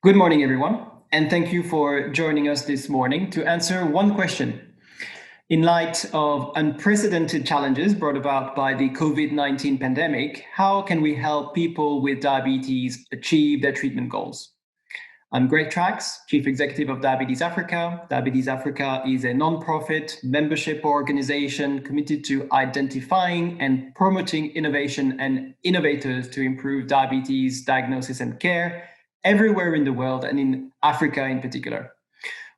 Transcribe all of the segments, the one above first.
Good morning, everyone, and thank you for joining us this morning to answer one question. In light of unprecedented challenges brought about by the COVID-19 pandemic, how can we help people with diabetes achieve their treatment goals? I'm Greg Trax, Chief Executive of Diabetes Africa. Diabetes Africa is a non-profit membership organization committed to identifying and promoting innovation and innovators to improve diabetes diagnosis and care everywhere in the world and in Africa in particular.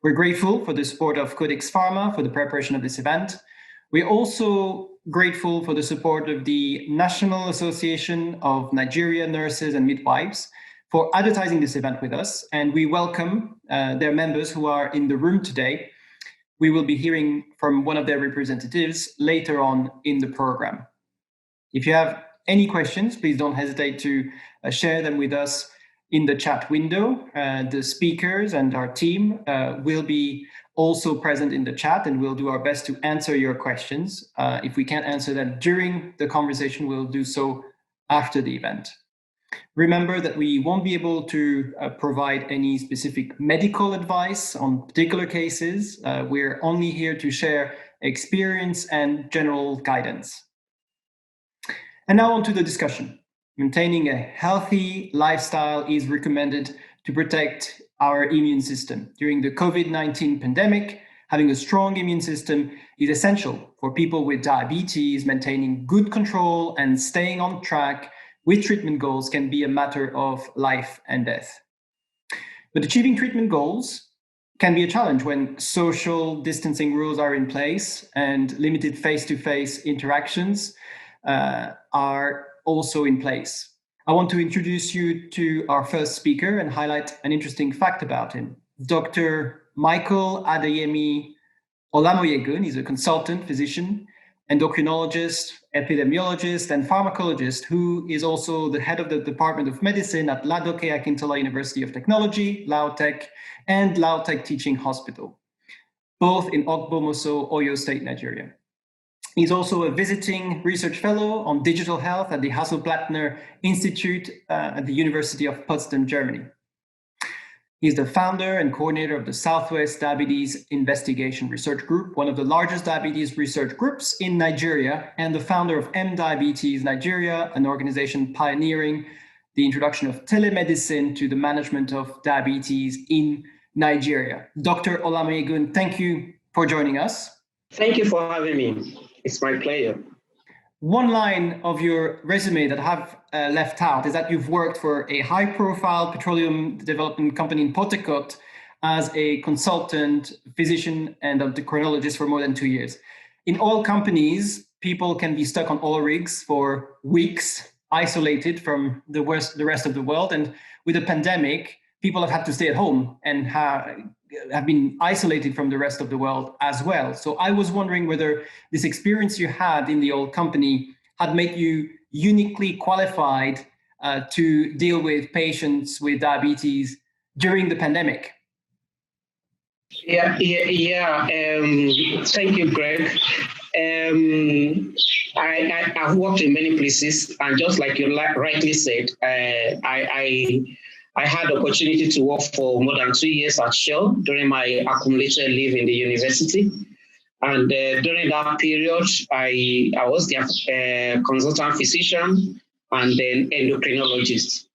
We're grateful for the support of Codex Pharma for the preparation of this event. We're also grateful for the support of the National Association of Nigeria Nurses and Midwives for advertising this event with us, and we welcome their members who are in the room today. We will be hearing from one of their representatives later on in the program. If you have any questions, please don't hesitate to share them with us in the chat window. The speakers and our team will be also present in the chat, and we'll do our best to answer your questions. If we can't answer them during the conversation, we'll do so after the event. Remember that we won't be able to provide any specific medical advice on particular cases. We're only here to share experience and general guidance. And now on to the discussion. Maintaining a healthy lifestyle is recommended to protect our immune system. During the COVID-19 pandemic, having a strong immune system is essential for people with diabetes. Maintaining good control and staying on track with treatment goals can be a matter of life and death. But achieving treatment goals can be a challenge when social distancing rules are in place and limited face-to-face interactions are also in place. I want to introduce you to our first speaker and highlight an interesting fact about him. Dr. Michael Adeyemi Olamoyegun is a consultant physician, endocrinologist, epidemiologist, and pharmacologist who is also the head of the Department of Medicine at Ladoke Akintola University of Technology, LAUTECH, and LAUTECH Teaching Hospital, both in Ogbomoso, Oyo State, Nigeria. He's also a visiting research fellow on digital health at the Hasso-Plattner Institute at the University of Potsdam, Germany. He's the founder and coordinator of the Southwest Diabetes Investigation Research Group, one of the largest diabetes research groups in Nigeria, and the founder of M-Diabetes Nigeria, an organization pioneering the introduction of telemedicine to the management of diabetes in Nigeria. Dr. Olamoyegun, thank you for joining us. Thank you for having me. It's my pleasure. One line of your resume that I have left out is that you've worked for a high-profile petroleum development company in Port Harcourt as a consultant, physician, and endocrinologist for more than 2 years. In oil companies, people can be stuck on oil rigs for weeks, isolated from the rest of the world. And with the pandemic, people have had to stay at home and have been isolated from the rest of the world as well. So I was wondering whether this experience you had in the old company had made you uniquely qualified to deal with patients with diabetes during the pandemic. Yeah. Thank you, Greg. I've worked in many places, and just like you rightly said, I had the opportunity to work for more than 2 years at Shell during my accumulated leave in the university. And during that period, I was their consultant physician and then endocrinologist.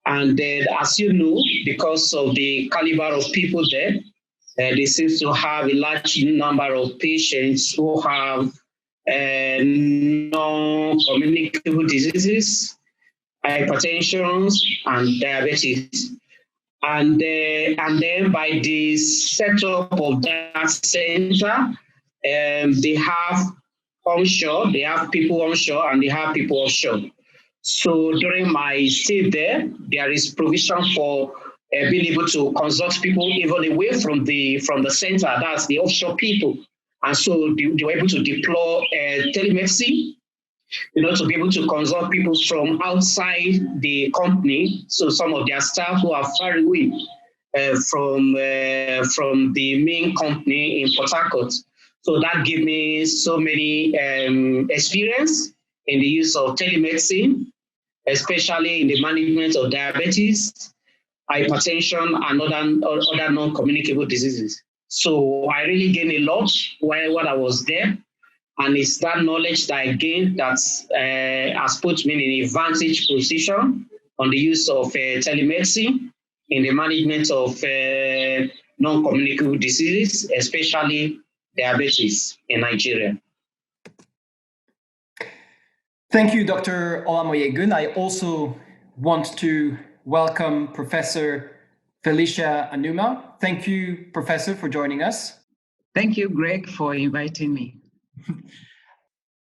And then, as you know, because of the caliber of people there, they seem to have a large number of patients who have non-communicable diseases, hypertension, and diabetes. And then by the setup of that center, they have onshore, they have people onshore, and they have people offshore. So during my stay there, there is provision for being able to consult people even away from the center, that's the offshore people. And so they were able to deploy telemedicine, to be able to consult people from outside the company. So some of their staff who are far away from the main company in Port Harcourt. So that gave me so many experience in the use of telemedicine, especially in the management of diabetes. hypertension, and other non-communicable diseases. So I really gained a lot while I was there. And it's that knowledge that I gained that has put me in a vantage position on the use of telemedicine in the management of non-communicable diseases, especially diabetes in Nigeria. Thank you, Dr. Olamoyegun. I also want to welcome Professor Felicia Anumah. Thank you, Professor, for joining us. Thank you, Greg, for inviting me.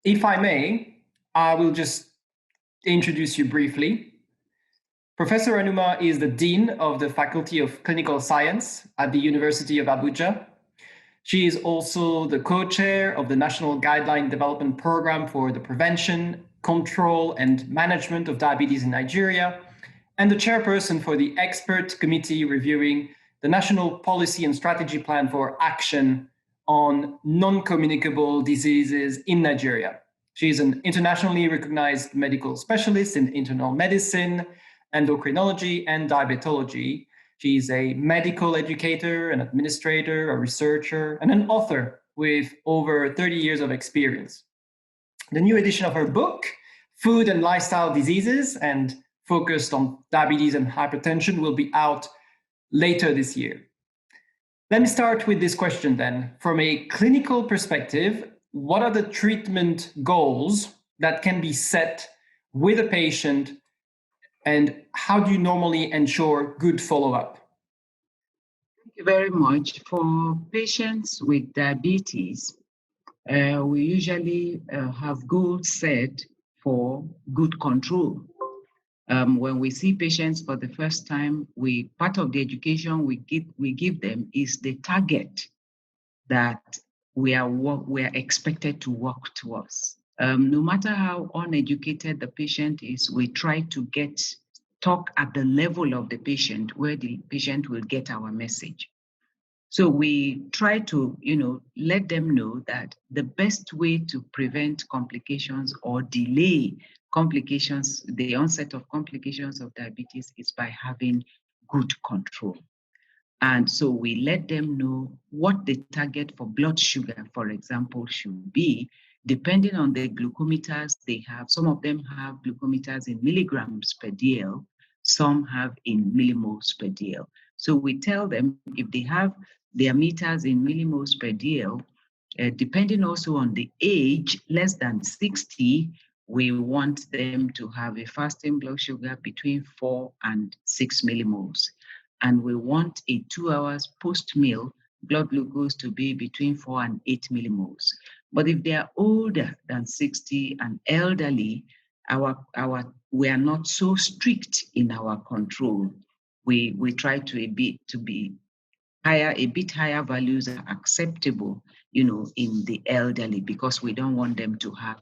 If I may, I will just introduce you briefly. Professor Anumah is the Dean of the Faculty of Clinical Science at the University of Abuja. She is also the co-chair of the National Guideline Development Program for the Prevention, Control, and Management of Diabetes in Nigeria, and the chairperson for the expert committee reviewing the National Policy and Strategy Plan for Action on Non-Communicable Diseases in Nigeria. She is an internationally recognized medical specialist in internal medicine, endocrinology, and diabetology. She's a medical educator, an administrator, a researcher, and an author with over 30 years of experience. The new edition of her book, Food and Lifestyle Diseases, and focused on diabetes and hypertension, will be out later this year. Let me start with this question then. From a clinical perspective, what are the treatment goals that can be set with a patient, and how do you normally ensure good follow-up? Thank you very much. For patients with diabetes, we usually have goals set for good control. When we see patients for the first time, part of the education we give them is the target that we are expected to work towards. No matter how uneducated the patient is, we try to talk at the level of the patient where the patient will get our message. So we try to, let them know that the best way to prevent complications or delay complications, the onset of complications of diabetes, is by having good control. And so we let them know what the target for blood sugar, for example, should be, depending on the glucometers they have. Some of them have glucometers in milligrams per DL, some have in millimoles per DL. So we tell them if they have their meters in millimoles per DL, depending also on the age, less than 60, we want them to have a fasting blood sugar between 4 and 6 millimoles. And we want a 2 hours post-meal blood glucose to be between 4 and 8 millimoles. But if they are older than 60 and elderly, we are not so strict in our control. We try to be higher, a bit higher values are acceptable, in the elderly, because we don't want them to have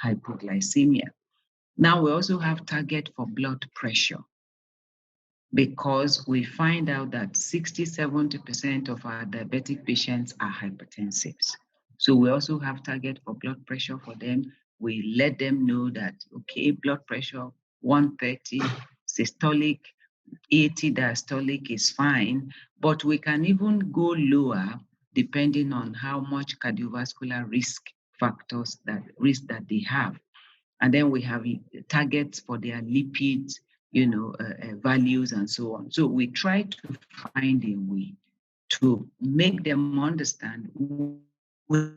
hypoglycemia. Now we also have target for blood pressure, because we find out that 60-70% of our diabetic patients are hypertensive. So we also have target for blood pressure for them. We let them know that, okay, blood pressure 130 systolic, 80 diastolic is fine, but we can even go lower depending on how much cardiovascular risk factors that they have. And then we have targets for their lipids, values and so on. So we try to find a way to make them understand where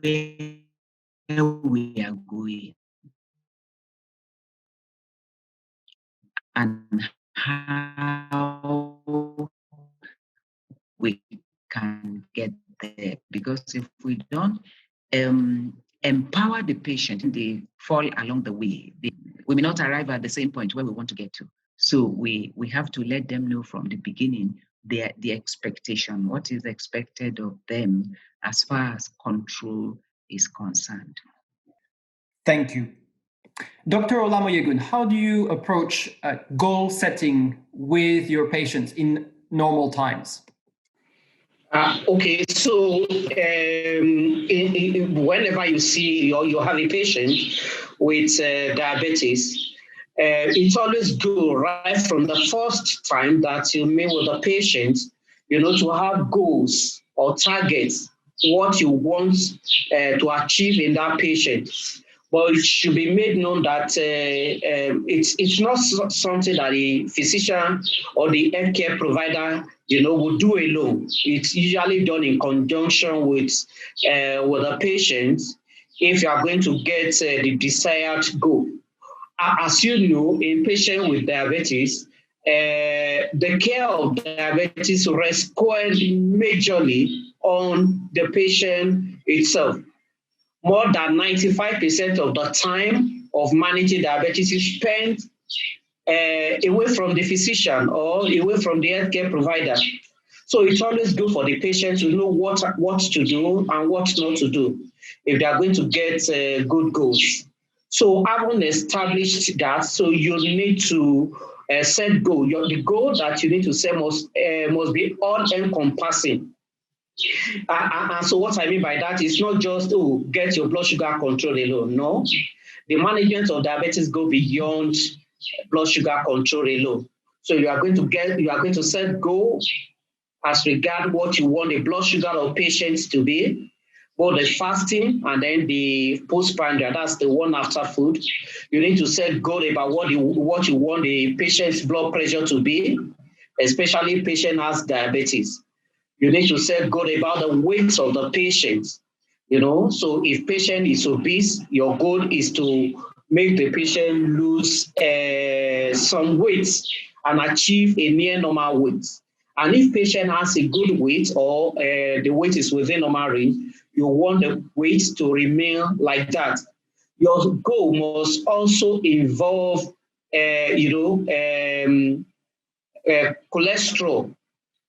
we are going and how we can get there. Because if we don't empower the patient, they fall along the way. We may not arrive at the same point where we want to get to. So we have to let them know from the beginning the expectation, what is expected of them as far as control is concerned. Thank you. Dr. Olamoyegun, how do you approach goal setting with your patients in normal times? Okay, so whenever you see or you have a patient with diabetes, it's always good right from the first time that you meet with the patient, to have goals or targets, what you want to achieve in that patient. But it should be made known that it's not something that the physician or the healthcare provider, will do alone. It's usually done in conjunction with the patient if you are going to get the desired goal. As you know, in patients with diabetes, the care of diabetes rests quite majorly on the patient itself. More than 95% of the time of managing diabetes is spent away from the physician or away from the healthcare provider. So it's always good for the patient to know what to do and what not to do if they are going to get good goals. So having established that, so you need to set goal. The goal that you need to set must be all-encompassing. And so what I mean by that is not just get your blood sugar control alone. No, the management of diabetes go beyond blood sugar control alone. So you are going to set goals as regard what you want the blood sugar of patients to be, both the fasting and then the postprandial, that's the one after food. You need to set goal about what you want the patient's blood pressure to be, especially if patient has diabetes. You need to set goal about the weight of the patient. So if patient is obese, your goal is to make the patient lose some weight and achieve a near normal weight. And if patient has a good weight or the weight is within normal range, you want the weight to remain like that. Your goal must also involve, cholesterol,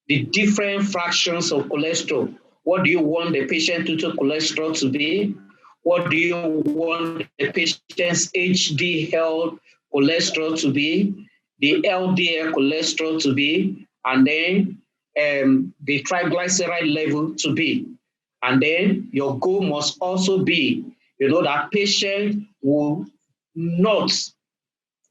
the different fractions of cholesterol. What do you want the patient total cholesterol to be? What do you want the patient's HDL cholesterol to be? The LDL cholesterol to be? And then the triglyceride level to be? And then your goal must also be, that patient will not,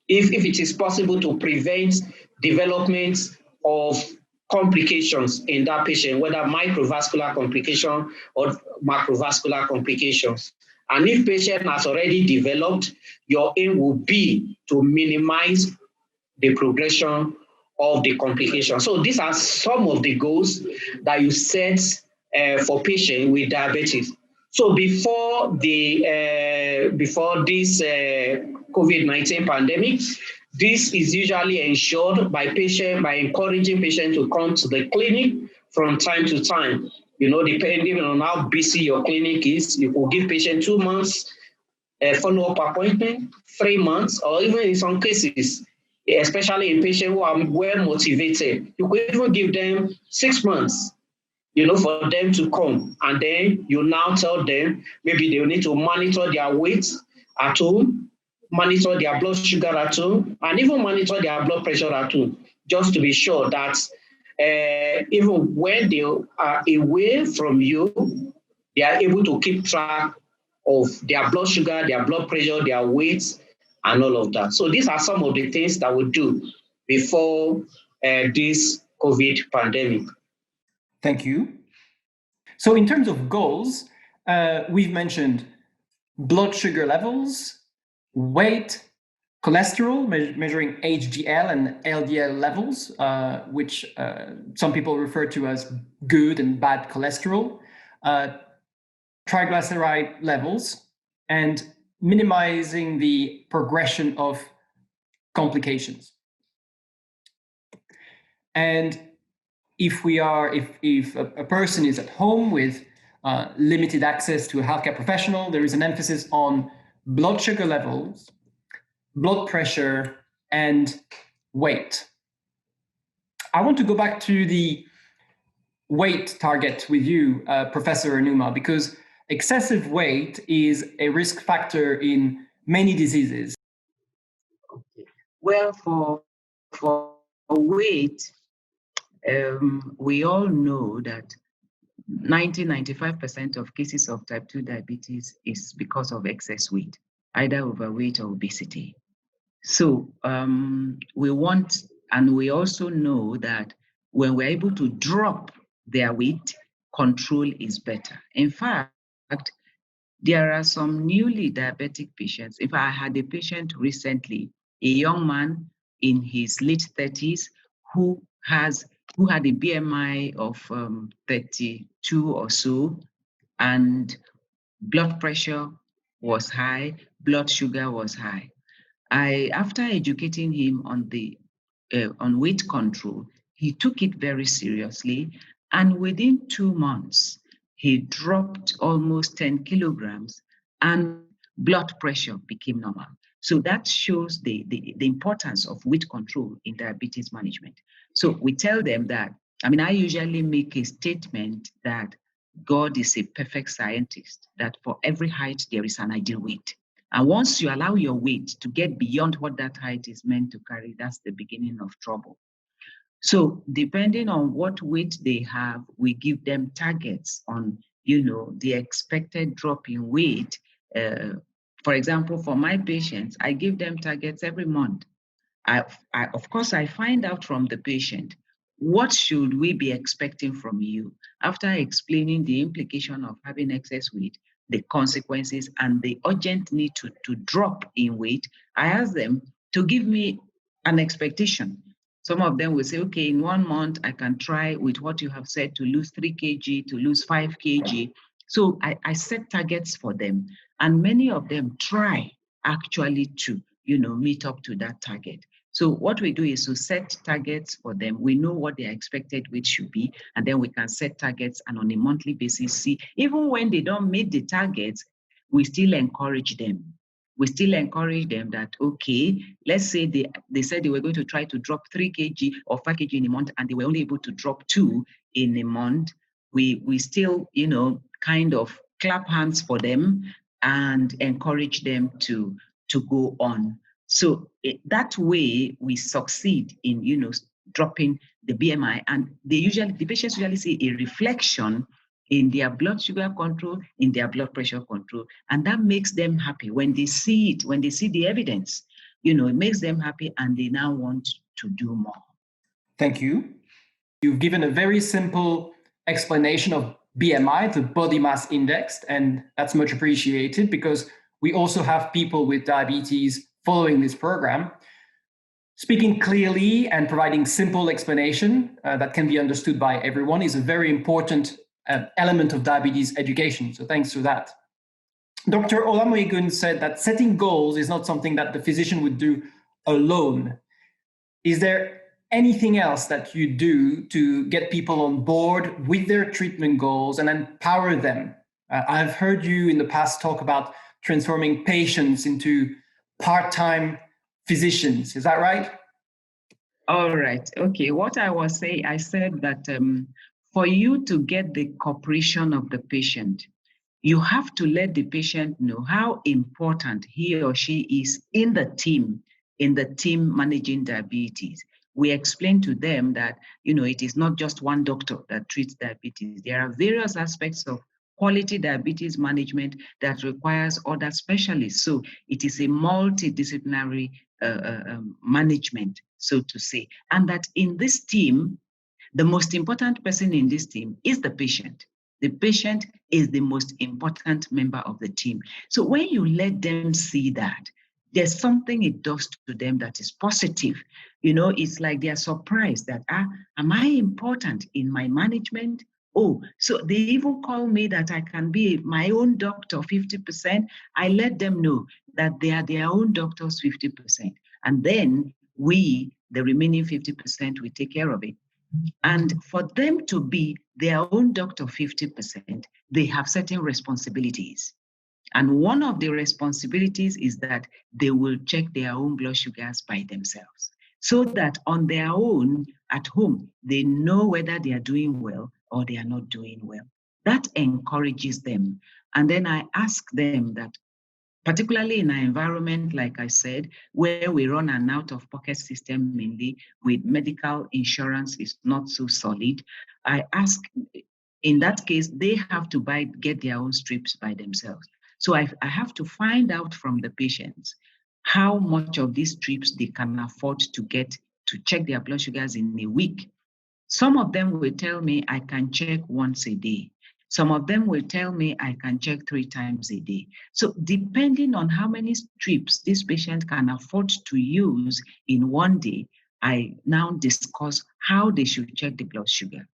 if it is possible, to prevent development of complications in that patient, whether microvascular complication or macrovascular complications. And if patient has already developed, your aim will be to minimize the progression of the complication. So these are some of the goals that you set for patients with diabetes. So before this COVID-19 pandemic, this is usually ensured by encouraging patients to come to the clinic from time to time. Depending on how busy your clinic is, you will give patient 2 months follow-up appointment, 3 months, or even in some cases, especially in patients who are well motivated, you could even give them 6 months, for them to come. And then you now tell them maybe they will need to monitor their weight at home, monitor their blood sugar at home, and even monitor their blood pressure at home, just to be sure that even when they are away from you, they are able to keep track of their blood sugar, their blood pressure, their weight, and all of that. So these are some of the things that we do before this COVID pandemic. Thank you. So in terms of goals, we've mentioned blood sugar levels, weight, cholesterol, measuring HDL and LDL levels, which some people refer to as good and bad cholesterol, triglyceride levels, and minimizing the progression of complications. And if a person is at home with limited access to a healthcare professional, there is an emphasis on blood sugar levels, blood pressure, and weight. I want to go back to the weight target with you, Professor Anumah, because excessive weight is a risk factor in many diseases. Well, for weight, we all know that 95% of cases of type 2 diabetes is because of excess weight, either overweight or obesity. So we want, and we also know that when we're able to drop their weight, control is better. In fact, there are some newly diabetic patients. If I had a patient recently, a young man in his late 30s who had a BMI of 32 or so, and blood pressure was high, blood sugar was high. After educating him on weight control, he took it very seriously, and within 2 months, he dropped almost 10 kilograms, and blood pressure became normal. So that shows the importance of weight control in diabetes management. So we tell them that, I usually make a statement that God is a perfect scientist, that for every height, there is an ideal weight. And once you allow your weight to get beyond what that height is meant to carry, that's the beginning of trouble. So depending on what weight they have, we give them targets on, the expected drop in weight. For example, for my patients, I give them targets every month. Of course, I find out from the patient, what should we be expecting from you? After explaining the implication of having excess weight, the consequences, and the urgent need to drop in weight, I ask them to give me an expectation. Some of them will say, okay, in 1 month, I can try with what you have said to lose 3 kg, to lose 5 kg. So I set targets for them. And many of them try actually to, meet up to that target. So what we do is to set targets for them. We know what their expected weight should be, and then we can set targets, and on a monthly basis, see, even when they don't meet the targets, we still encourage them. We still encourage them that, okay, let's say they said they were going to try to drop 3 kg or 5 kg in a month, and they were only able to drop 2 in a month. We still, kind of clap hands for them and encourage them to go on. So that way we succeed in, dropping the BMI, and the patients usually see a reflection in their blood sugar control, in their blood pressure control, and that makes them happy when they see it, when they see the evidence. It makes them happy, and they now want to do more. Thank you. You've given a very simple explanation of BMI, the body mass index, and that's much appreciated because we also have people with diabetes following this program. Speaking clearly and providing simple explanation that can be understood by everyone is a very important element of diabetes education. So thanks for that. Dr. Olamoyegun said that setting goals is not something that the physician would do alone. Is there anything else that you do to get people on board with their treatment goals and empower them? I've heard you in the past talk about transforming patients into part-time physicians. Is that right? All right. Okay. What I was saying, I said that for you to get the cooperation of the patient, you have to let the patient know how important he or she is in the team managing diabetes. We explain to them that, it is not just one doctor that treats diabetes. There are various aspects of quality diabetes management that requires other specialists. So it is a multidisciplinary management, so to say. And that in this team, the most important person in this team is the patient. The patient is the most important member of the team. So when you let them see that, there's something it does to them that is positive. It's like they're surprised that, am I important in my management? Oh, so they even call me that I can be my own doctor 50%. I let them know that they are their own doctors 50%. And then we, the remaining 50%, we take care of it. And for them to be their own doctor 50%, they have certain responsibilities. And one of the responsibilities is that they will check their own blood sugars by themselves, so that on their own at home, they know whether they are doing well or they are not doing well. That encourages them. And then I ask them that, particularly in an environment, like I said, where we run an out-of-pocket system mainly, with medical insurance is not so solid, I ask, in that case, they have to get their own strips by themselves. So I have to find out from the patients, how much of these trips they can afford to get to check their blood sugars in a week. Some of them will tell me I can check once a day. Some of them will tell me I can check 3 times a day. So depending on how many strips this patient can afford to use in one day, I now discuss how they should check the blood sugar.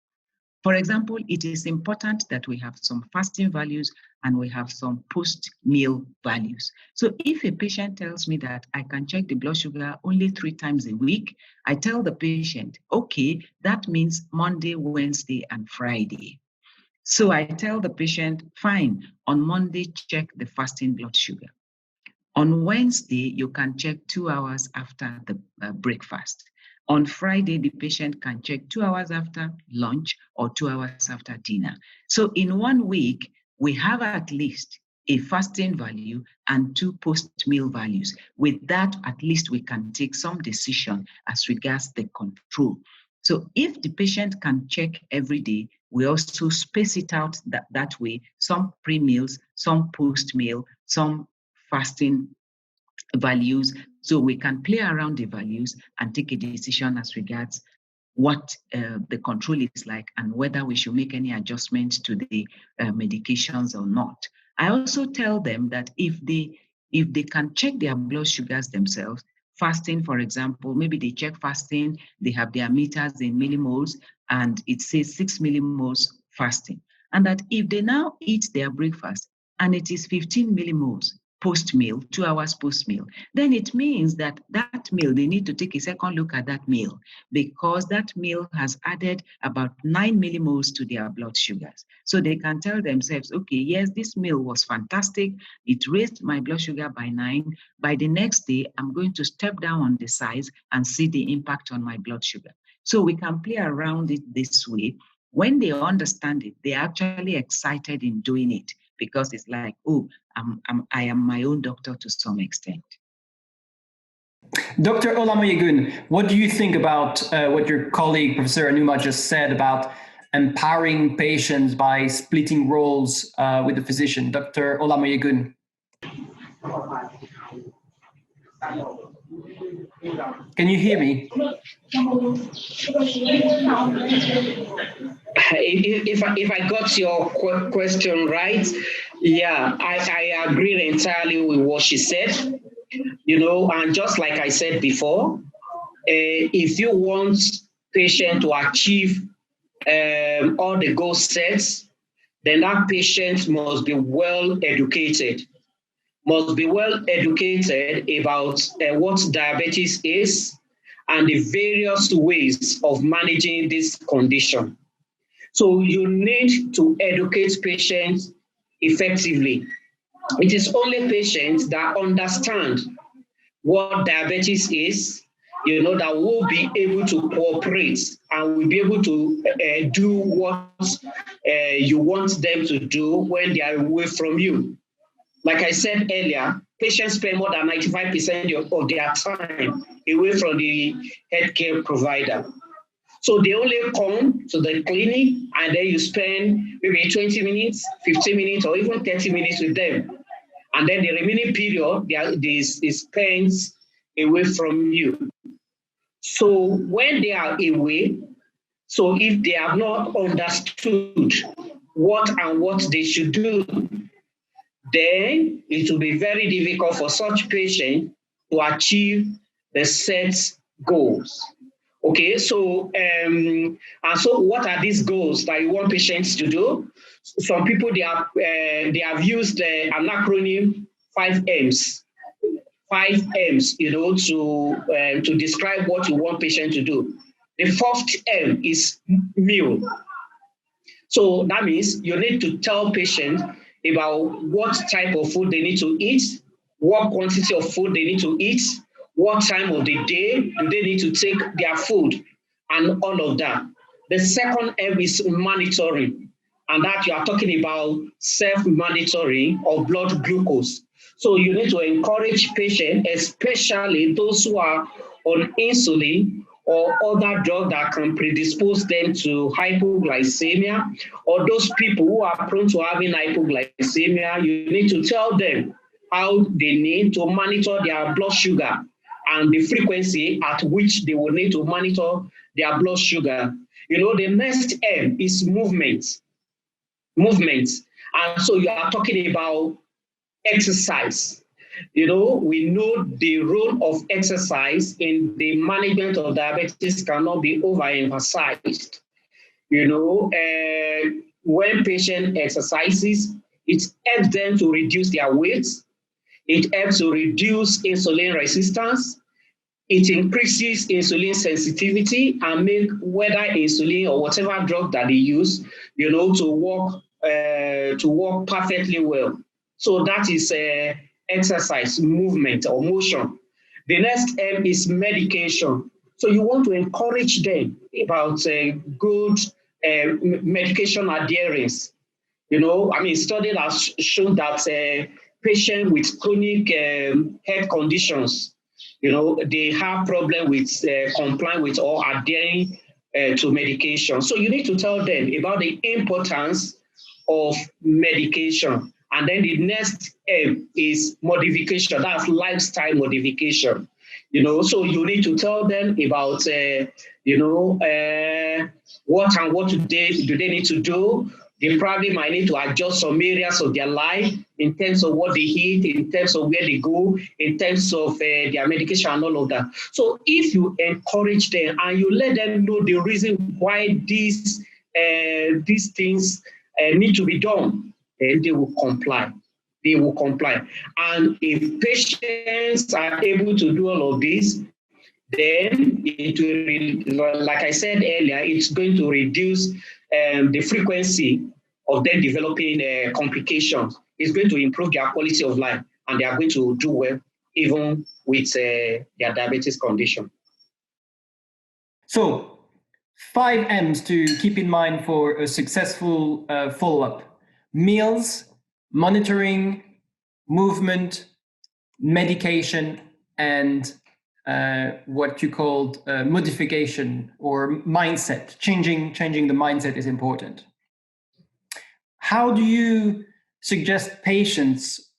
For example, it is important that we have some fasting values and we have some post-meal values. So if a patient tells me that I can check the blood sugar only 3 times a week, I tell the patient, okay, that means Monday, Wednesday, and Friday. So I tell the patient, fine, on Monday, check the fasting blood sugar. On Wednesday, you can check 2 hours after the breakfast. On Friday, the patient can check 2 hours after lunch or 2 hours after dinner. So in 1 week, we have at least a fasting value and 2 post-meal values. With that, at least we can take some decision as regards the control. So if the patient can check every day, we also space it out that way, some pre-meals, some post-meal, some fasting values, so we can play around the values and take a decision as regards what the control is like and whether we should make any adjustments to the medications or not. I also tell them that if they can check their blood sugars themselves, fasting, for example, maybe they check fasting, they have their meters in millimoles, and it says 6 millimoles fasting. And that if they now eat their breakfast and it is 15 millimoles post-meal, 2 hours post-meal, then it means that that meal, they need to take a second look at that meal because that meal has added about 9 millimoles to their blood sugars. So they can tell themselves, okay, yes, this meal was fantastic. It raised my blood sugar by 9. By the next day, I'm going to step down on the size and see the impact on my blood sugar. So we can play around it this way. When they understand it, they're actually excited in doing it because it's like, oh, I am my own doctor to some extent. Dr. Olamoyegun, what do you think about what your colleague, Professor Anumah, just said about empowering patients by splitting roles with the physician? Dr. Olamoyegun. Can you hear me? If I got your question right, yeah, I agree entirely with what she said. You know, and just like I said before, if you want patient to achieve all the goal sets, then that patient must be well educated. Must be well educated about what diabetes is and the various ways of managing this condition. So you need to educate patients effectively. It is only patients that understand what diabetes is, you know, that will be able to cooperate and will be able to do what you want them to do when they are away from you. Like I said earlier, patients spend more than 95% of their time away from the healthcare provider. So they only come to the clinic and then you spend maybe 20 minutes, 15 minutes, or even 30 minutes with them. And then the remaining period is spent away from you. So when they are away, so if they have not understood what they should do, then it will be very difficult for such patient to achieve the set goals. Okay, so and so what are these goals that you want patients to do? Some people they have used an acronym 5 M's. 5 M's, you know, to describe what you want patient to do. The first M is meal. So that means you need to tell patients about what type of food they need to eat, what quantity of food they need to eat, what time of the day do they need to take their food, and all of that. The second M is monitoring, and that you are talking about self-monitoring of blood glucose. So you need to encourage patients, especially those who are on insulin or other drugs that can predispose them to hypoglycemia, or those people who are prone to having hypoglycemia, you need to tell them how they need to monitor their blood sugar and the frequency at which they will need to monitor their blood sugar. The next M is movement. Movement. And so you are talking about exercise. We know the role of exercise in the management of diabetes cannot be overemphasized. When patient exercises, it helps them to reduce their weight. It helps to reduce insulin resistance. It increases insulin sensitivity and make whether insulin or whatever drug that they use, to work perfectly well. So that is exercise, movement, or motion. The next M is medication. So you want to encourage them about good medication adherence. Studies have shown that patients with chronic health conditions, they have problem with complying with or adhering to medication. So you need to tell them about the importance of medication. And then the next is modification. That's lifestyle modification. So you need to tell them about, what and what do they need to do. They probably might need to adjust some areas of their life in terms of what they eat, in terms of where they go, in terms of their medication and all of that. So if you encourage them and you let them know the reason why these things need to be done, then they will comply. They will comply. And if patients are able to do all of this, then it will, like I said earlier, it's going to reduce the frequency of them developing complications. It's going to improve their quality of life, and they are going to do well even with their diabetes condition. So 5 M's to keep in mind for a successful follow-up: meals, monitoring, movement, medication, and what you called modification or mindset. Changing the mindset is important. How do you suggest patients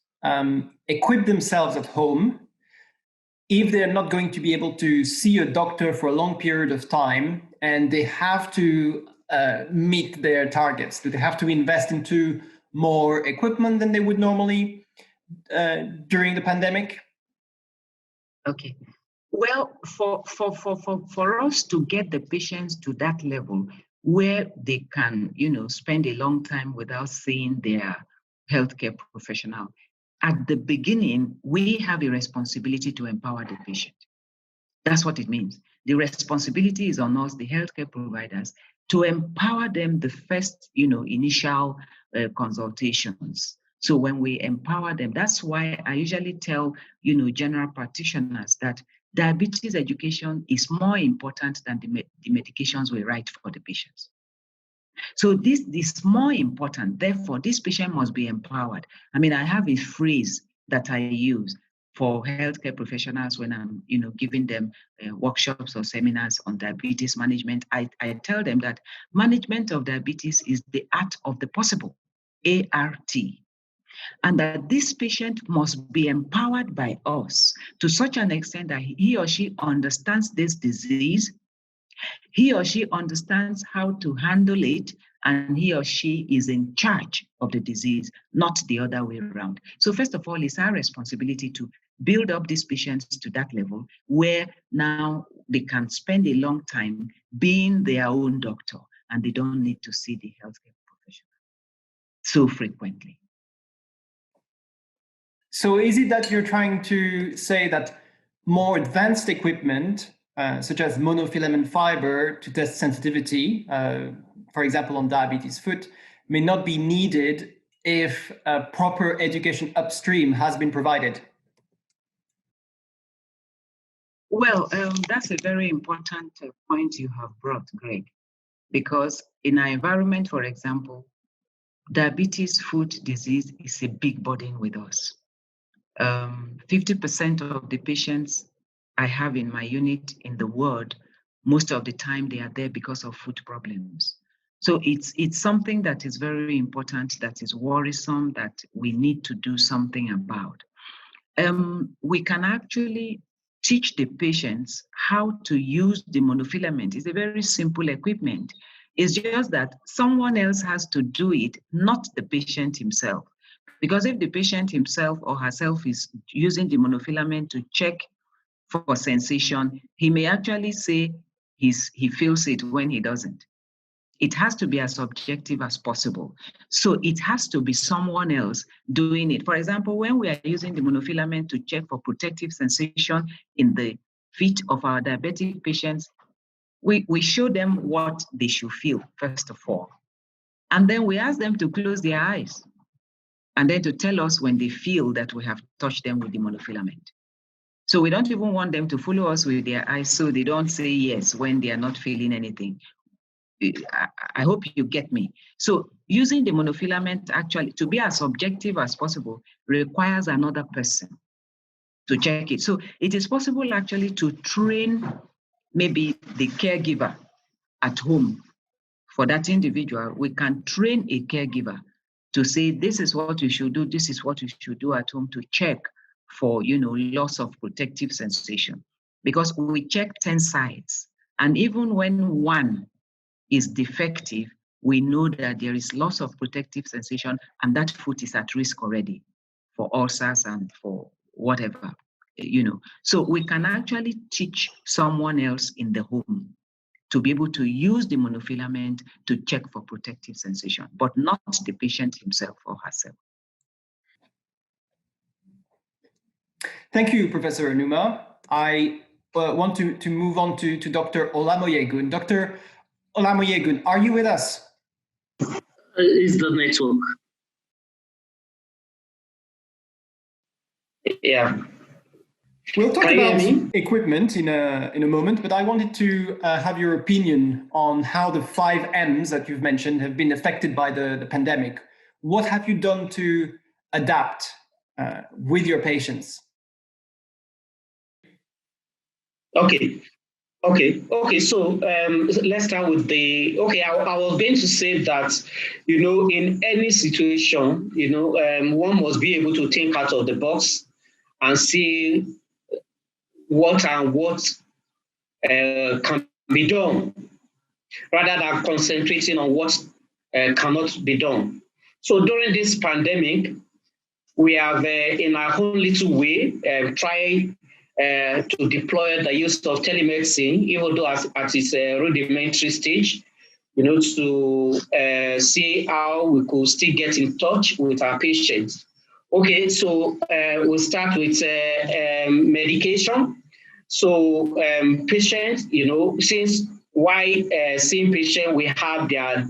equip themselves at home if they're not going to be able to see a doctor for a long period of time and they have to meet their targets? Do they have to invest into more equipment than they would normally during the pandemic? Okay. Well, for us to get the patients to that level where they can, spend a long time without seeing their healthcare professional, at the beginning, we have a responsibility to empower the patient. That's what it means. The responsibility is on us, the healthcare providers, to empower them the first, initial consultations. So when we empower them, that's why I usually tell, general practitioners that diabetes education is more important than the medications we write for the patients. So this is more important. Therefore, this patient must be empowered. I have a phrase that I use for healthcare professionals when I'm, giving them workshops or seminars on diabetes management. I tell them that management of diabetes is the art of the possible, ART. And that this patient must be empowered by us to such an extent that he or she understands this disease, he or she understands how to handle it, and he or she is in charge of the disease, not the other way around. So first of all, it's our responsibility to build up these patients to that level where now they can spend a long time being their own doctor and they don't need to see the healthcare professional so frequently. So is it that you're trying to say that more advanced equipment, such as monofilament fiber to test sensitivity, for example, on diabetes foot, may not be needed if proper education upstream has been provided? Well, that's a very important point you have brought, Greg, because in our environment, for example, diabetes foot disease is a big burden with us. 50% of the patients I have in my unit in the world, most of the time they are there because of foot problems. So it's something that is very important, that is worrisome, that we need to do something about. we can actually teach the patients how to use the monofilament. It's a very simple equipment. It's just that someone else has to do it, not the patient himself. Because if the patient himself or herself is using the monofilament to check for sensation, he may actually say he feels it when he doesn't. It has to be as objective as possible. So it has to be someone else doing it. For example, when we are using the monofilament to check for protective sensation in the feet of our diabetic patients, we show them what they should feel, first of all. And then we ask them to close their eyes and then to tell us when they feel that we have touched them with the monofilament. So we don't even want them to follow us with their eyes so they don't say yes when they are not feeling anything. I hope you get me. So using the monofilament actually to be as objective as possible requires another person to check it. So it is possible actually to train maybe the caregiver at home for that individual. We can train a caregiver to say, this is what you should do, this is what you should do at home to check for, loss of protective sensation. Because we check 10 sites, and even when one is defective, we know that there is loss of protective sensation and that foot is at risk already for ulcers and for whatever, So we can actually teach someone else in the home to be able to use the monofilament to check for protective sensation, but not the patient himself or herself. Thank you, Professor Anumah. I want to move on to Dr. Olamoyegun. Dr. Olamoyegun, are you with us? Is the network? Yeah. We'll talk about equipment in a moment, but I wanted to have your opinion on how the 5 M's that you've mentioned have been affected by the pandemic. What have you done to adapt with your patients? Okay. So let's start with I was going to say that, in any situation, one must be able to think out of the box and see what can be done, rather than concentrating on what cannot be done. So during this pandemic, we have, in our own little way, tried to deploy the use of telemedicine, even though at its rudimentary stage, to see how we could still get in touch with our patients. Okay, so we'll start with medication. So patients, since while seeing patients, we have their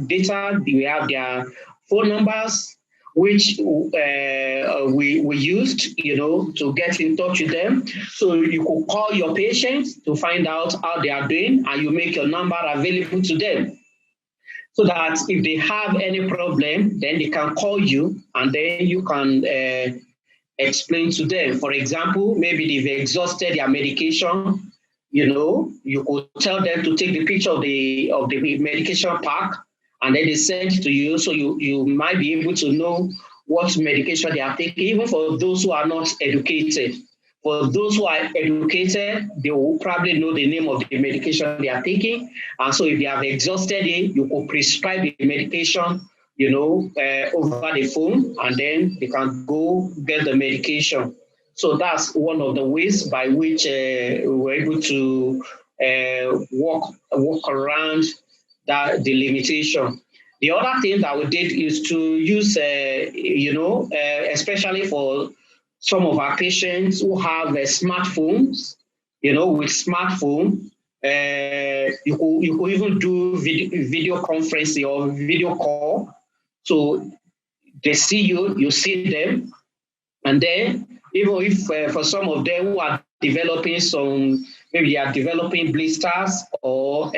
data, we have their phone numbers, which we used, to get in touch with them. So you could call your patients to find out how they are doing, and you make your number available to them, so that if they have any problem, then they can call you, and then you can explain to them. For example, maybe they've exhausted their medication, you could tell them to take the picture of the medication pack, and then they send it to you, so you might be able to know what medication they are taking, even for those who are not educated. For those who are educated, they will probably know the name of the medication they are taking. And so if they have exhausted it, you could prescribe the medication, over the phone, and then they can go get the medication. So that's one of the ways by which we were able to walk around the limitation. The other thing that we did is to use, especially for some of our patients who have smartphones, with smartphone, you could even do video conferencing or video call. So they see you, you see them, and then even if for some of them who are developing maybe they are developing blisters or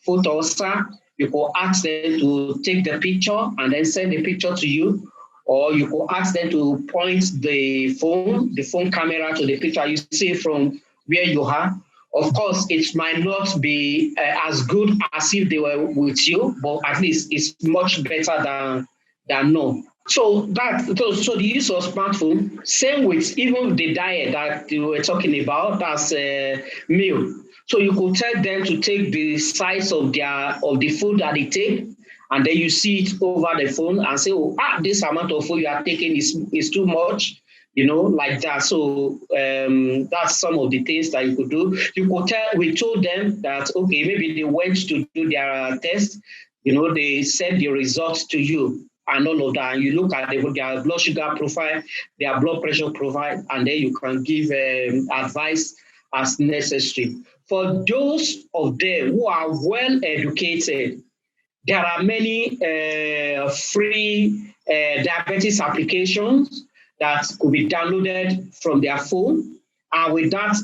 foot ulcer, you could ask them to take the picture and then send the picture to you, or you could ask them to point the phone camera to the picture you see from where you are. Of course, it might not be as good as if they were with you, but at least it's much better than no. So the use of smartphone, same with even the diet that you were talking about, that's meal. So you could tell them to take the size of the food that they take, and then you see it over the phone and say, oh, this amount of food you are taking is too much, like that. So that's some of the things that you could do. We told them that, okay, maybe they went to do their test, they send the results to you and all of that. And you look at their blood sugar profile, their blood pressure profile, and then you can give advice as necessary. For those of them who are well educated, there are many free diabetes applications that could be downloaded from their phone. And with that,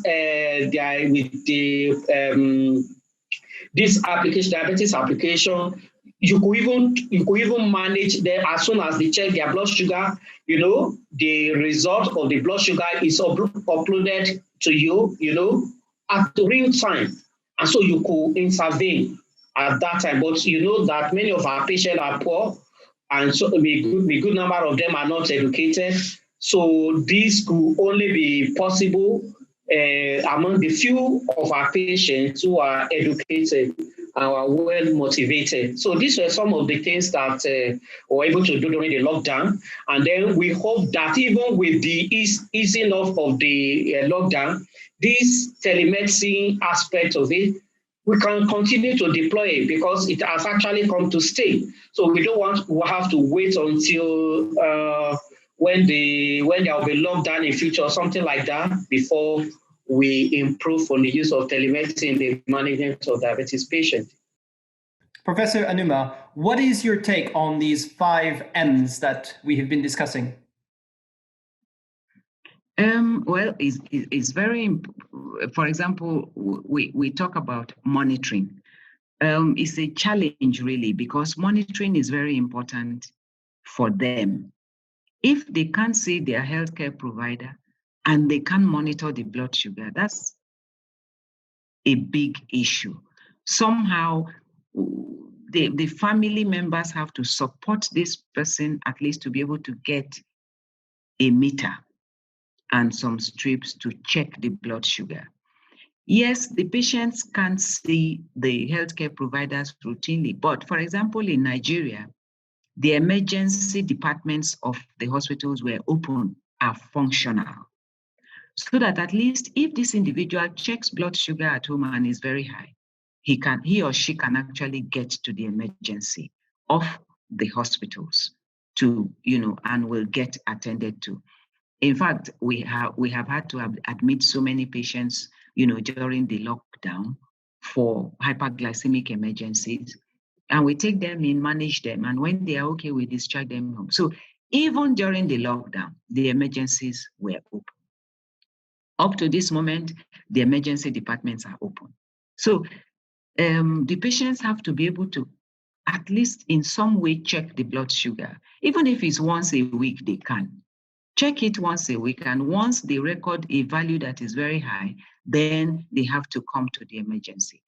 this application, diabetes application, you could even manage them as soon as they check their blood sugar. The result of the blood sugar is uploaded to you, at real time, and so you could intervene at that time. But you know that many of our patients are poor, and so a good number of them are not educated. So this could only be possible among the few of our patients who are educated and are well motivated. So these were some of the things that we were able to do during the lockdown. And then we hope that even with the easing off of the lockdown, this telemedicine aspect of it, we can continue to deploy it because it has actually come to stay. So we don't want to have to wait until when there will be lockdown in future or something like that before we improve on the use of telemedicine in the management of diabetes patients. Professor Anumah, what is your take on these 5 M's that we have been discussing? Well, it's very, for example, we talk about monitoring. It's a challenge really because monitoring is very important for them. If they can't see their healthcare provider and they can't monitor the blood sugar, that's a big issue. Somehow, the family members have to support this person at least to be able to get a meter and some strips to check the blood sugar. Yes, the patients can't see the healthcare providers routinely, but for example, in Nigeria, the emergency departments of the hospitals were open, are functional. So that at least if this individual checks blood sugar at home and is very high, he or she can actually get to the emergency of the hospitals and will get attended to. In fact, we have had to admit so many patients, during the lockdown for hyperglycemic emergencies. And we take them in, manage them. And when they are okay, we discharge them home. So even during the lockdown, the emergencies were open. Up to this moment, the emergency departments are open. So the patients have to be able to at least in some way check the blood sugar. Even if it's once a week, they can. Check it once a week, and once they record a value that is very high, then they have to come to the emergency.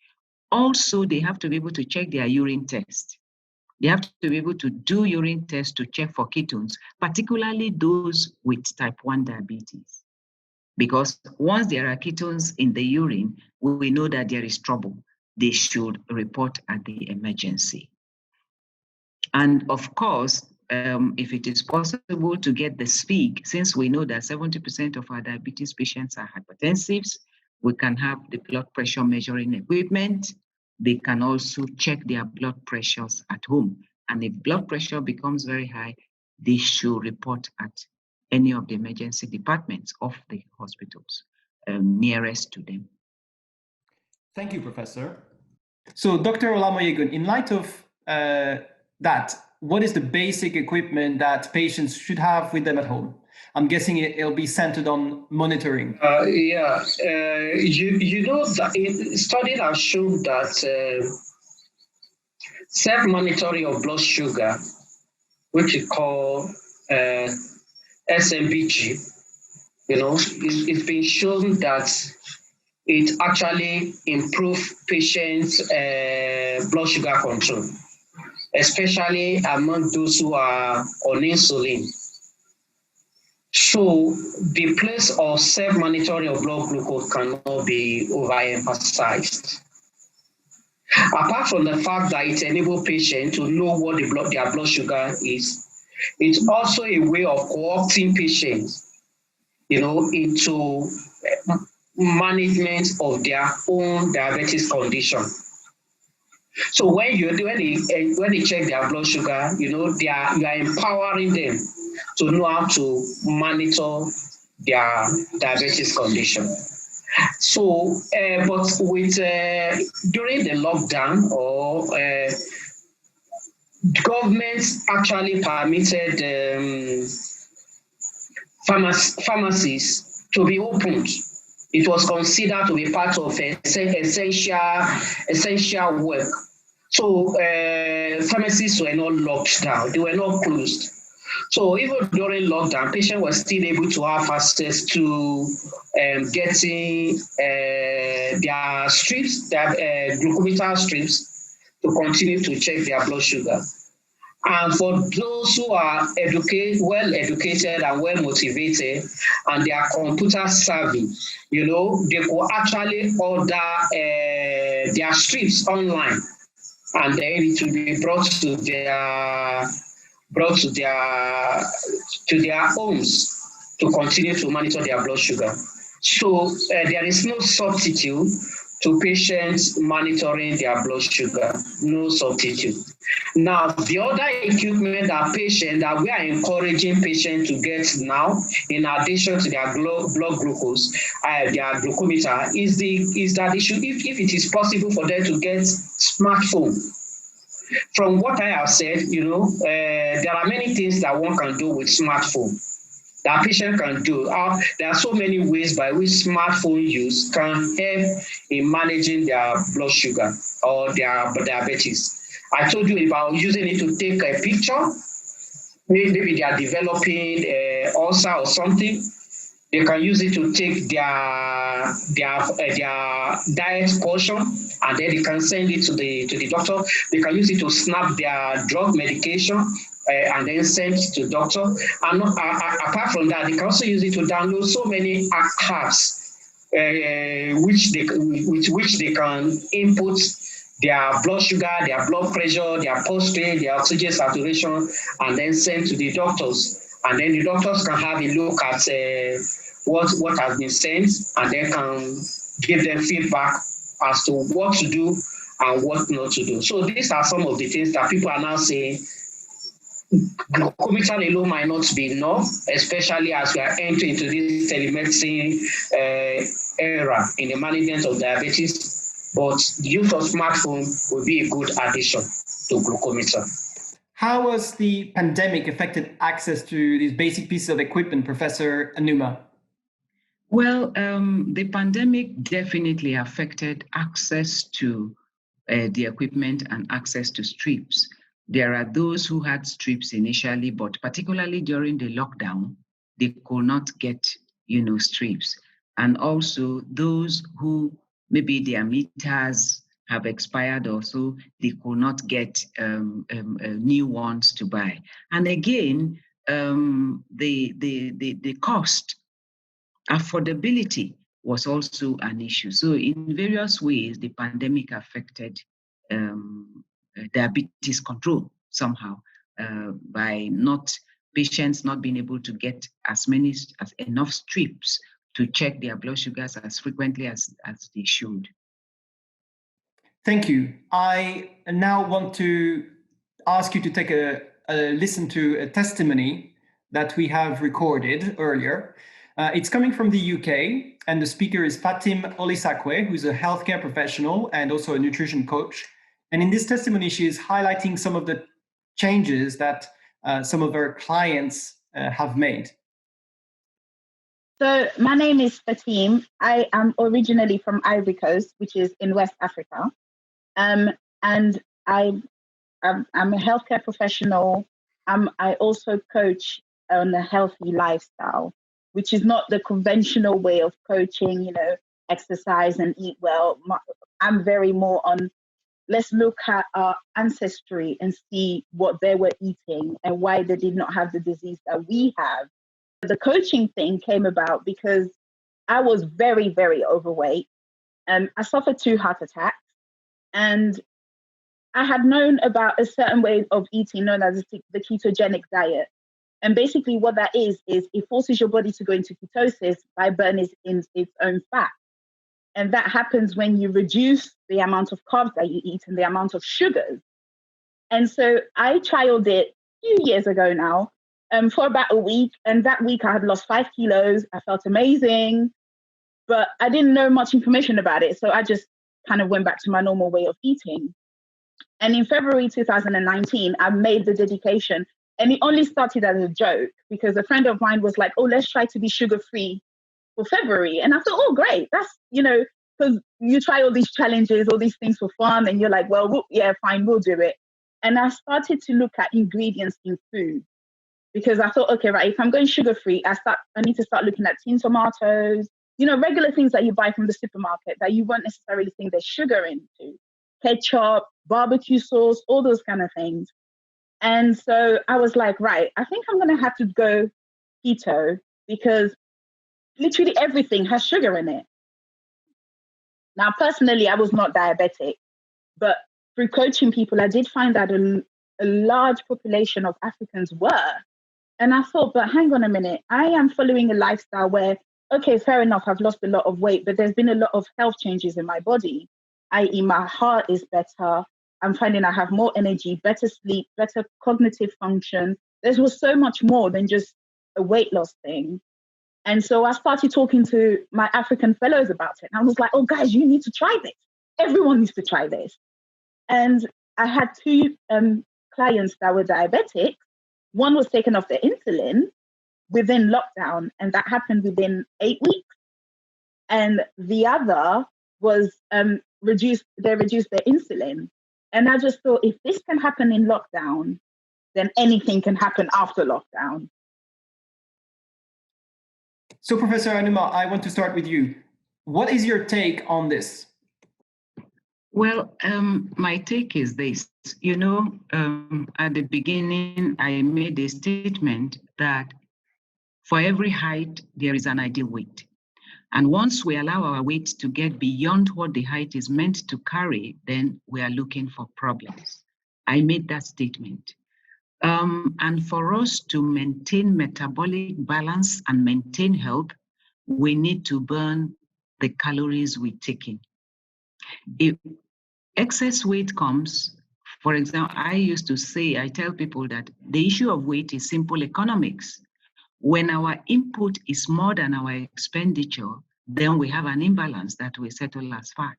Also, they have to be able to check their urine test. They have to be able to do urine tests to check for ketones, particularly those with type 1 diabetes. Because once there are ketones in the urine, we know that there is trouble. They should report at the emergency. And of course, if it is possible to get the SPIG, since we know that 70% of our diabetes patients are hypertensives, we can have the blood pressure measuring equipment. They can also check their blood pressures at home. And if blood pressure becomes very high, they should report at any of the emergency departments of the hospitals nearest to them. Thank you, Professor. So, Dr. Olamoyegun, in light of that, what is the basic equipment that patients should have with them at home? I'm guessing it'll be centered on monitoring. You know that studies have shown that self-monitoring of blood sugar, which we call SMBG, it's been shown that it actually improves patients' blood sugar control. especially among those who are on insulin. So the place of self-monitoring of blood glucose cannot be overemphasized. Apart from the fact that it enables patients to know what their blood sugar is, it's also a way of co-opting patients, into management of their own diabetes condition. So when they check their blood sugar, you are empowering them to know how to monitor their diabetes condition. So, but with during the lockdown, or governments actually permitted pharmacies to be opened. It was considered to be part of essential work. So pharmacies were not locked down; they were not closed. So even during lockdown, patients were still able to have access to getting their strips, their glucometer strips, to continue to check their blood sugar. And for those who are well educated and well motivated, and they are computer savvy, they could actually order their strips online, and then it will be brought to their homes to continue to monitor their blood sugar. So there is no substitute to patients monitoring their blood sugar, no substitute. Now, the other equipment that we are encouraging patients to get now, in addition to their blood glucose, their glucometer, is that they should, if it is possible for them to get smartphone. From what I have said, there are many things that one can do with smartphone, that patient can do. There are so many ways by which smartphone use can help in managing their blood sugar or their diabetes. I told you about using it to take a picture. Maybe they are developing ulcer or something. They can use it to take their diet portion, and then they can send it to the doctor. They can use it to snap their drug medication, and then send it to the doctor. And apart from that, they can also use it to download so many apps, with which they can input their blood sugar, their blood pressure, their pulse rate, their oxygen saturation, and then send to the doctors. And then the doctors can have a look at what has been sent, and then can give them feedback as to what to do and what not to do. So these are some of the things that people are now saying. Glucometer alone might not be enough, especially as we are entering into this telemedicine era in the management of diabetes. But the use of smartphone will be a good addition to glucometer. How has the pandemic affected access to these basic pieces of equipment, Professor Anumah? Well, the pandemic definitely affected access to the equipment and access to strips. There are those who had strips initially, but particularly during the lockdown, they could not get, strips. And also those who maybe their meters have expired also, they could not get new ones to buy. And again, the cost, affordability was also an issue. So in various ways, the pandemic affected diabetes control somehow by patients not being able to get as enough strips to check their blood sugars as frequently as they should. Thank you. I now want to ask you to take a listen to a testimony that we have recorded earlier. It's coming from the UK, and the speaker is Fatim Olisakwe, who's a healthcare professional and also a nutrition coach. And in this testimony, she is highlighting some of the changes that some of her clients have made. So my name is Fatim. I am originally from Ivory Coast, which is in West Africa. And I'm a healthcare professional. I also coach on a healthy lifestyle, which is not the conventional way of coaching, exercise and eat well. I'm very more on let's look at our ancestry and see what they were eating and why they did not have the disease that we have. The coaching thing came about because I was very, very overweight. I suffered 2 heart attacks, and I had known about a certain way of eating known as the ketogenic diet. And basically what that is it forces your body to go into ketosis by burning its own fat. And that happens when you reduce the amount of carbs that you eat and the amount of sugars. And so I trialed it a few years ago now for about a week. And that week I had lost 5 kilos. I felt amazing, but I didn't know much information about it. So I just kind of went back to my normal way of eating. And in February 2019, I made the dedication. And it only started as a joke because a friend of mine was like, oh, let's try to be sugar-free for February. And I thought, oh, great. That's, because you try all these challenges, all these things for fun. And you're like, well, yeah, fine, we'll do it. And I started to look at ingredients in food because I thought, okay, right, if I'm going sugar-free, I need to start looking at tin tomatoes, regular things that you buy from the supermarket that you won't necessarily think there's sugar into. Ketchup, barbecue sauce, all those kind of things. And so I was like, right, I think I'm going to have to go keto because literally everything has sugar in it. Now, personally, I was not diabetic, but through coaching people, I did find that a large population of Africans were. And I thought, but hang on a minute, I am following a lifestyle where, okay, fair enough, I've lost a lot of weight, but there's been a lot of health changes in my body, i.e. my heart is better. I'm finding I have more energy, better sleep, better cognitive function. There was so much more than just a weight loss thing. And so I started talking to my African fellows about it. And I was like, oh, guys, you need to try this. Everyone needs to try this. And I had 2 clients that were diabetic. One was taken off their insulin within lockdown, and that happened within 8 weeks. And the other was they reduced their insulin. And I just thought, if this can happen in lockdown, then anything can happen after lockdown. So, Professor Anumah, I want to start with you. What is your take on this? Well, my take is this. At the beginning, I made a statement that for every height, there is an ideal weight. And once we allow our weight to get beyond what the height is meant to carry, then we are looking for problems. I made that statement. And for us to maintain metabolic balance and maintain health, we need to burn the calories we take in. If excess weight comes, for example, I tell people that the issue of weight is simple economics. When our input is more than our expenditure, then we have an imbalance that we settle as fat.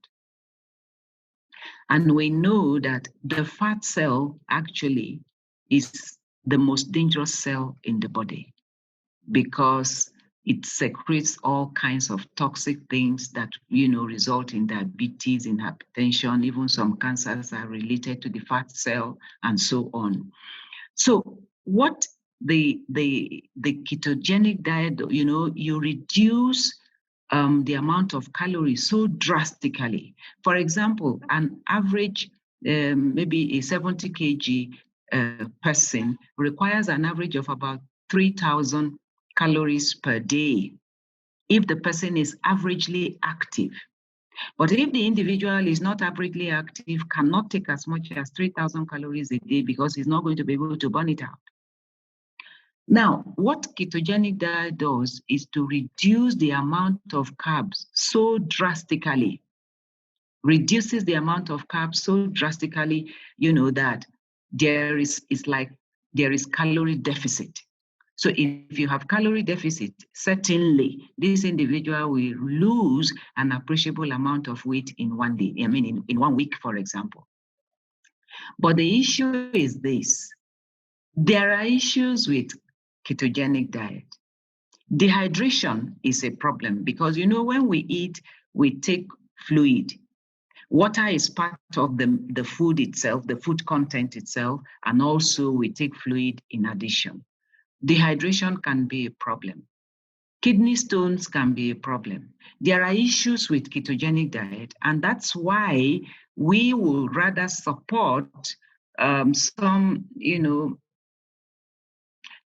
And we know that the fat cell actually is the most dangerous cell in the body because it secretes all kinds of toxic things that, result in diabetes, in hypertension, even some cancers are related to the fat cell and so on. So what the ketogenic diet, you reduce the amount of calories so drastically. For example, an average, maybe a 70 kg person requires an average of about 3,000 calories per day if the person is averagely active. But if the individual is not averagely active, cannot take as much as 3,000 calories a day because he's not going to be able to burn it out. Now, what ketogenic diet does is to reduce the amount of carbs so drastically, reduces the amount of carbs so drastically, that there is calorie deficit. So if you have calorie deficit, certainly this individual will lose an appreciable amount of weight in one day, in 1 week, for example. But the issue is this. There are issues with ketogenic diet. Dehydration is a problem because, when we eat, we take fluid. Water is part of the food itself, the food content itself, and also we take fluid in addition. Dehydration can be a problem. Kidney stones can be a problem. There are issues with ketogenic diet, and that's why we will rather support some,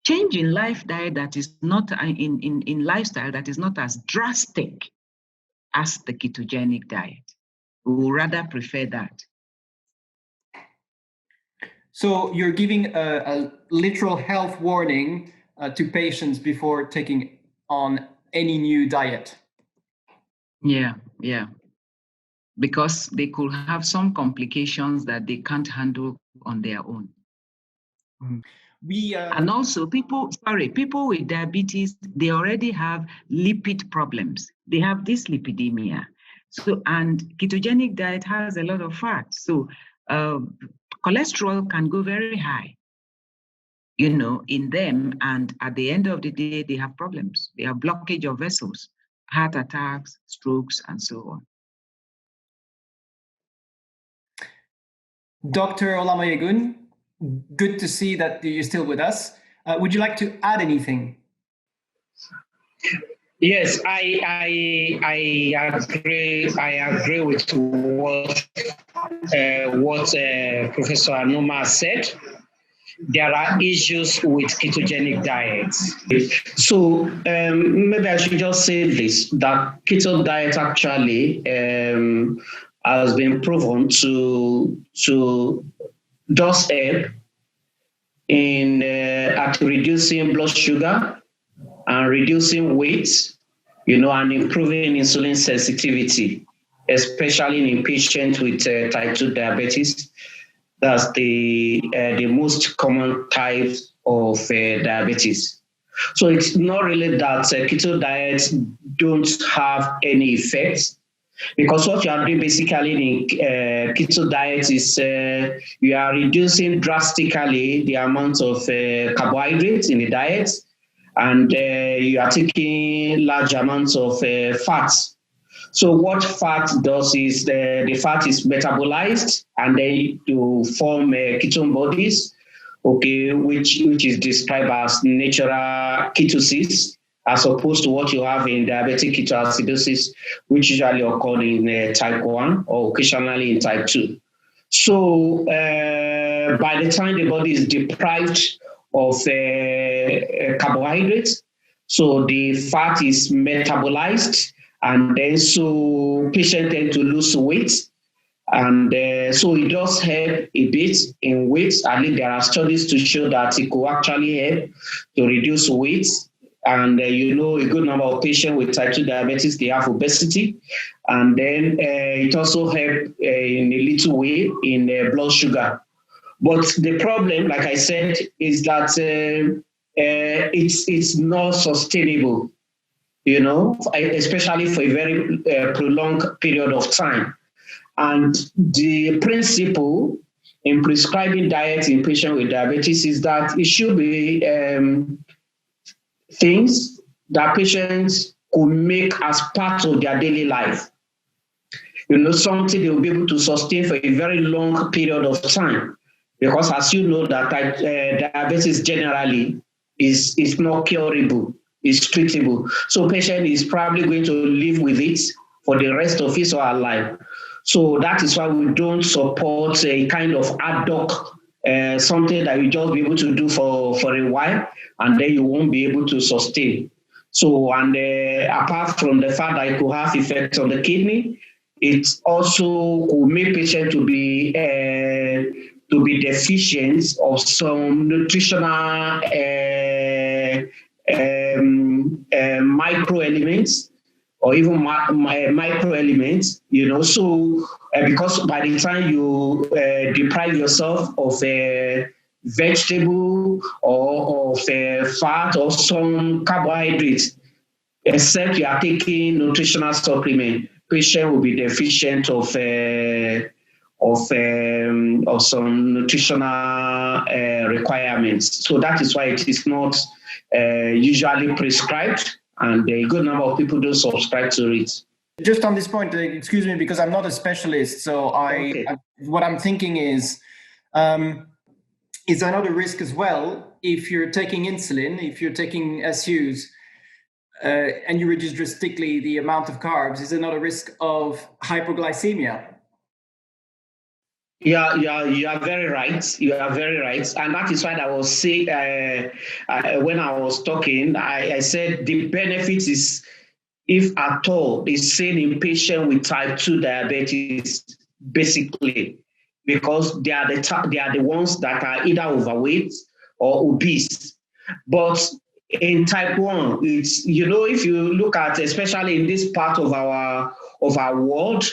change in life diet that is not in lifestyle that is not as drastic as the ketogenic diet. We will rather prefer that. So you're giving a literal health warning to patients before taking on any new diet. Yeah. Because they could have some complications that they can't handle on their own. And also people with diabetes, they already have lipid problems. They have dyslipidemia. So, and ketogenic diet has a lot of fat. So cholesterol can go very high, in them. And at the end of the day, they have problems. They have blockage of vessels, heart attacks, strokes, and so on. Dr. Olamoyegun, good to see that you're still with us. Would you like to add anything? Yes, I agree. I agree with what Professor Anumah said. There are issues with ketogenic diets. So maybe I should just say this, that keto diet actually has been proven to does help in at reducing blood sugar and reducing weight, and improving insulin sensitivity, especially in patients with type 2 diabetes. That's the most common type of diabetes. So it's not really that keto diets don't have any effects, because what you are doing basically in keto diet is you are reducing drastically the amount of carbohydrates in the diet, and you are taking large amounts of fats. So what fat does is the fat is metabolized and then to form ketone bodies, okay, which is described as natural ketosis, as opposed to what you have in diabetic ketoacidosis, which usually occur in type 1 or occasionally in type 2. So by the time the body is deprived of carbohydrates, so the fat is metabolized, and then so patients tend to lose weight. And so it does help a bit in weight. At least there are studies to show that it could actually help to reduce weight. And a good number of patients with type 2 diabetes, they have obesity. And then it also helps in a little way in blood sugar. But the problem, like I said, is that it's not sustainable, especially for a very prolonged period of time. And the principle in prescribing diet in patients with diabetes is that it should be things that patients could make as part of their daily life. Something they will be able to sustain for a very long period of time. Because as you know, that diabetes generally is not curable, it's treatable. So patient is probably going to live with it for the rest of his or her life. So that is why we don't support a kind of ad hoc, something that you just be able to do for a while, and then you won't be able to sustain. So, and apart from the fact that it could have effects on the kidney, it also could make patients to be deficient of some nutritional microelements, or even microelements, so because by the time you deprive yourself of vegetable or of fat or some carbohydrates, except you are taking nutritional supplement, patient will be deficient of some nutritional requirements. So that is why it is not usually prescribed, and a good number of people don't subscribe to it. Just on this point, excuse me, because I'm not a specialist, so what I'm thinking is another risk as well if you're taking insulin, if you're taking SUs. and you reduce drastically the amount of carbs, is there not a risk of hypoglycemia? Yeah, you are very right. You are very right, and that is why I was saying when I was talking, I said the benefit is, if at all, is seen in patients with type 2 diabetes, basically, because they are the ones that are either overweight or obese. But in type 1, it's, if you look at, especially in this part of our world,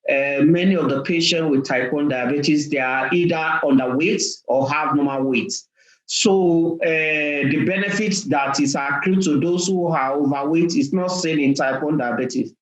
many of the patients with type 1 diabetes, they are either underweight or have normal weight. So the benefits that is accrued to those who are overweight is not seen in type 1 diabetes.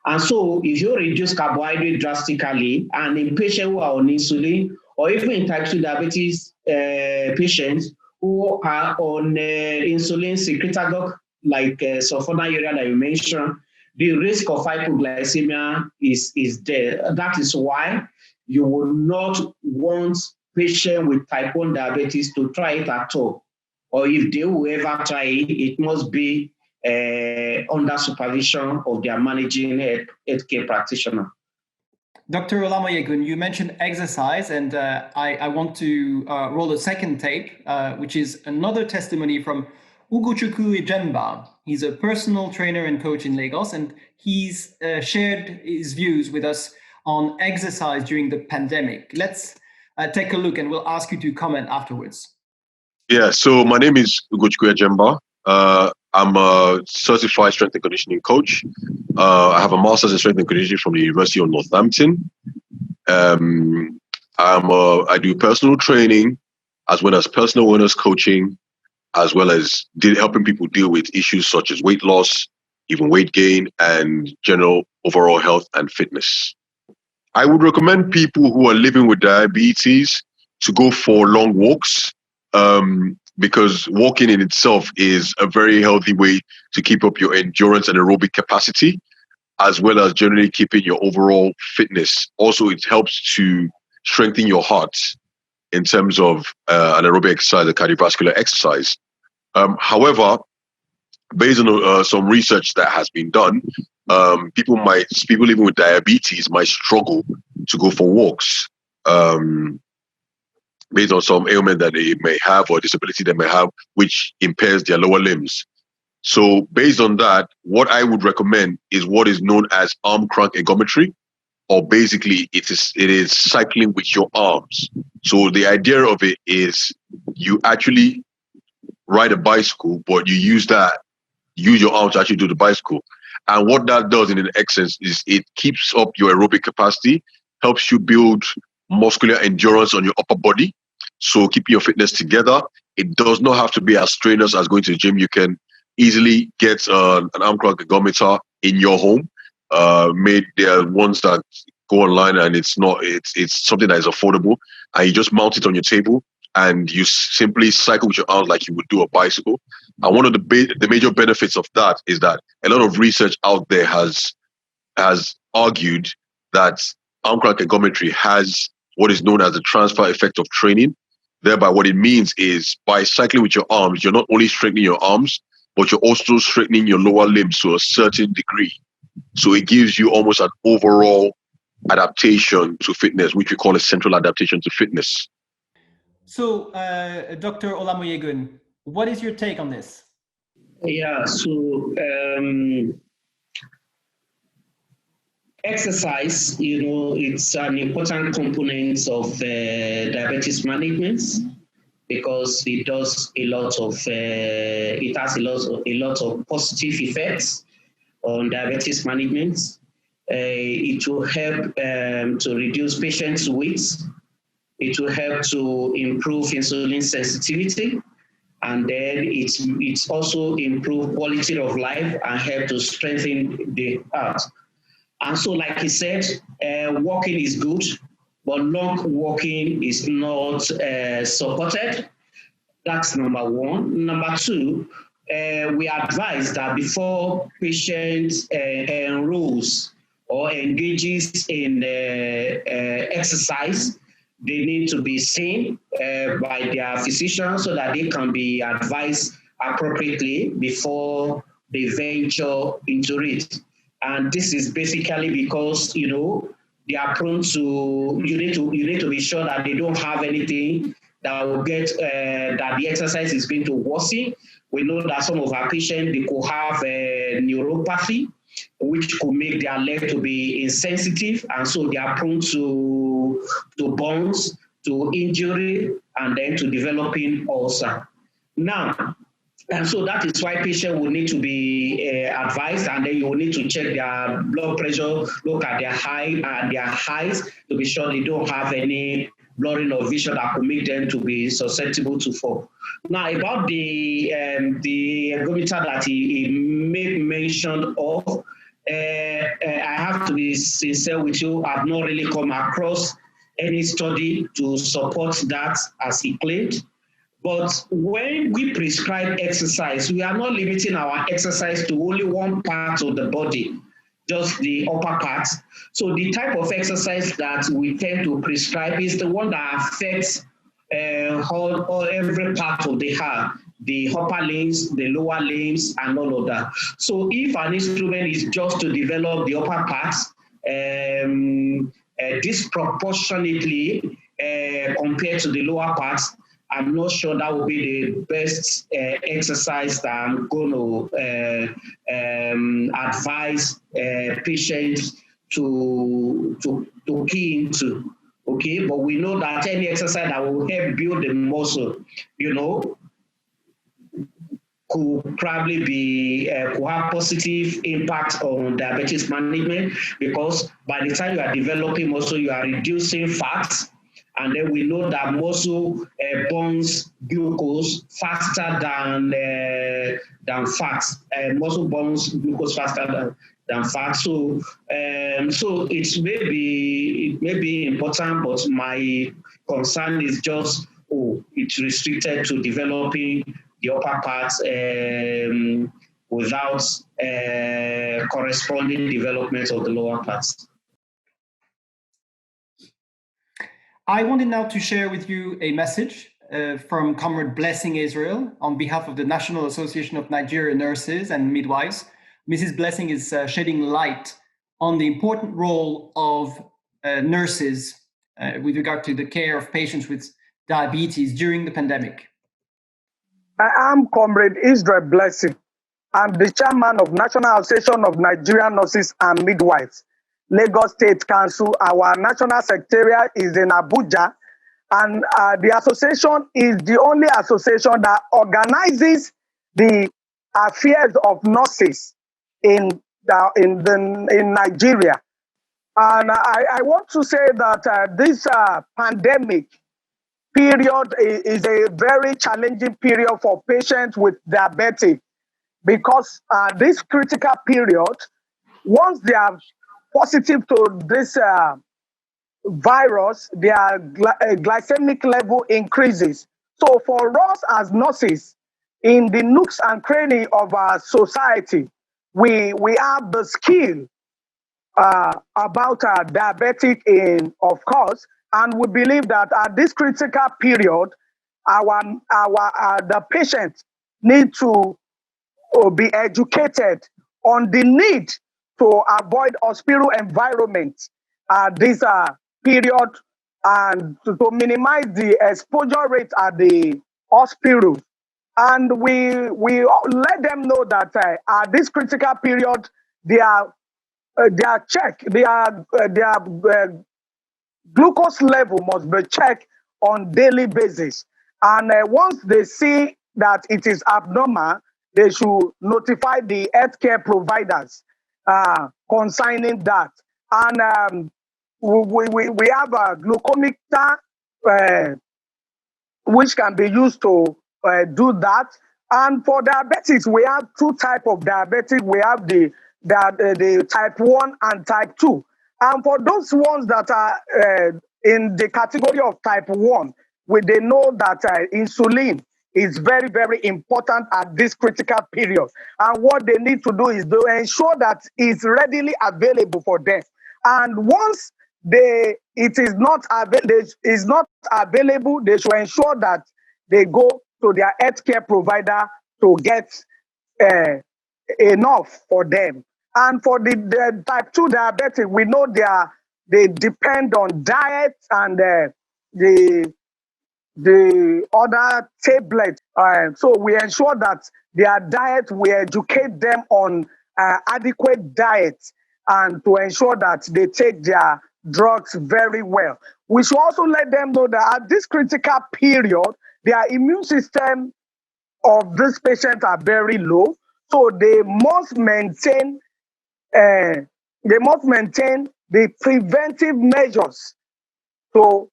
And so if you reduce carbohydrate drastically, and in patients who are on insulin, or even in type 2 diabetes patients who are on insulin secretagogue, like sulfonylurea that you mentioned, the risk of hypoglycemia is there. That is why you will not want patients with type 1 diabetes to try it at all. Or if they will ever try it, it must be under supervision of their managing healthcare practitioner. Dr. Olamoyegun, you mentioned exercise, and I want to roll a second tape, which is another testimony from Ugochukwu Ejemba. He's a personal trainer and coach in Lagos, and he's shared his views with us on exercise during the pandemic. Let's take a look, and we'll ask you to comment afterwards. Yeah, so my name is Ugochukwu Ejemba. I'm a certified strength and conditioning coach. I have a master's in strength and conditioning from the University of Northampton. I do personal training as well as personal wellness coaching, as well as helping people deal with issues such as weight loss, even weight gain, and general overall health and fitness. I would recommend people who are living with diabetes to go for long walks, because walking in itself is a very healthy way to keep up your endurance and aerobic capacity, as well as generally keeping your overall fitness. Also, it helps to strengthen your heart in terms of an aerobic exercise, a cardiovascular exercise. However, based on some research that has been done, people living with diabetes might struggle to go for walks, based on some ailment that they may have or disability they may have, which impairs their lower limbs. So based on that, what I would recommend is what is known as arm crank ergometry, or basically it is cycling with your arms. So the idea of it is you actually ride a bicycle, but you use your arms to actually do the bicycle. And what that does in an essence is it keeps up your aerobic capacity, helps you build muscular endurance on your upper body. So keeping your fitness together. It does not have to be as strenuous as going to the gym. You can easily get an arm crank ergometer in your home. There are ones that go online, and it's something that is affordable, and you just mount it on your table and you simply cycle with your arms like you would do a bicycle. And one of the major benefits of that is that a lot of research out there has argued that arm crank ergometry has what is known as the transfer effect of training. Thereby, what it means is by cycling with your arms, you're not only strengthening your arms, but you're also strengthening your lower limbs to a certain degree. So it gives you almost an overall adaptation to fitness, which we call a central adaptation to fitness. So, Dr. Olamoyegun, what is your take on this? Yeah, so exercise, it's an important component of diabetes management, because it does it has a lot of positive effects on diabetes management. It will help to reduce patients' weight. It will help to improve insulin sensitivity. And then it's also improve quality of life and help to strengthen the heart. And so, like he said, walking is good, but long walking is not supported. That's number one. Number two, we advise that before patients enrolls or engages in exercise, they need to be seen by their physician so that they can be advised appropriately before they venture into it. And this is basically because, you know, they are prone to, you need to be sure that they don't have anything that will get, that the exercise is going to worsen. We know that some of our patients, they could have neuropathy, which could make their leg to be insensitive, and so they are prone to burns, to injury, and then to developing ulcer. Now, and so that is why patients will need to be advised, and then you will need to check their blood pressure, look at their height to be sure they don't have any blurring of vision that could make them to be susceptible to fall. Now, about the ergometer that he made mention of, I have to be sincere with you. I've not really come across any study to support that as he claimed. But when we prescribe exercise, we are not limiting our exercise to only one part of the body, just the upper part. So the type of exercise that we tend to prescribe is the one that affects every part of the heart, the upper limbs, the lower limbs, and all of that. So if an instrument is just to develop the upper parts, disproportionately compared to the lower parts, I'm not sure that will be the best exercise that I'm going to advise patients to key into. Okay, but we know that any exercise that will help build the muscle, you know, could probably be could have positive impact on diabetes management, because by the time you are developing muscle, you are reducing fat. And then we know that muscle burns glucose faster than fat. Muscle burns glucose faster than fat. So, so it may be important, but my concern is just, it's restricted to developing the upper parts without corresponding development of the lower parts. I wanted now to share with you a message from Comrade Blessing Israel on behalf of the National Association of Nigerian Nurses and Midwives. Mrs. Blessing is shedding light on the important role of nurses with regard to the care of patients with diabetes during the pandemic. I am Comrade Israel Blessing. I'm the chairman of National Association of Nigerian Nurses and Midwives, Lagos State Council. Our national secretariat is in Abuja, and the association is the only association that organizes the affairs of nurses in Nigeria. And I want to say that this pandemic period is a very challenging period for patients with diabetes, because this critical period, once they are positive to this virus, their glycemic level increases. So for us as nurses, in the nooks and crannies of our society, we have the skill about diabetic of course, and we believe that at this critical period, the patient need to be educated on the need to avoid hospital environment this period, and to minimize the exposure rate at the hospital. And we let them know that at this critical period, their glucose level must be checked on daily basis. And once they see that it is abnormal, they should notify the healthcare providers concerning that. And we have a glucometer which can be used to do that. And for diabetes, we have two types of diabetes. We have the type 1 and type 2. And for those ones that are in the category of type 1, they know that insulin is very, very important at this critical period. And what they need to do is to ensure that it's readily available for them. And once it is not available, they should ensure that they go to their healthcare provider to get enough for them. And for the type 2 diabetic, we know they depend on diet and the other tablets. So we ensure that their diet, we educate them on adequate diet and to ensure that they take their drugs very well. We should also let them know that at this critical period, their immune system of these patients are very low. So they must maintain the preventive measures to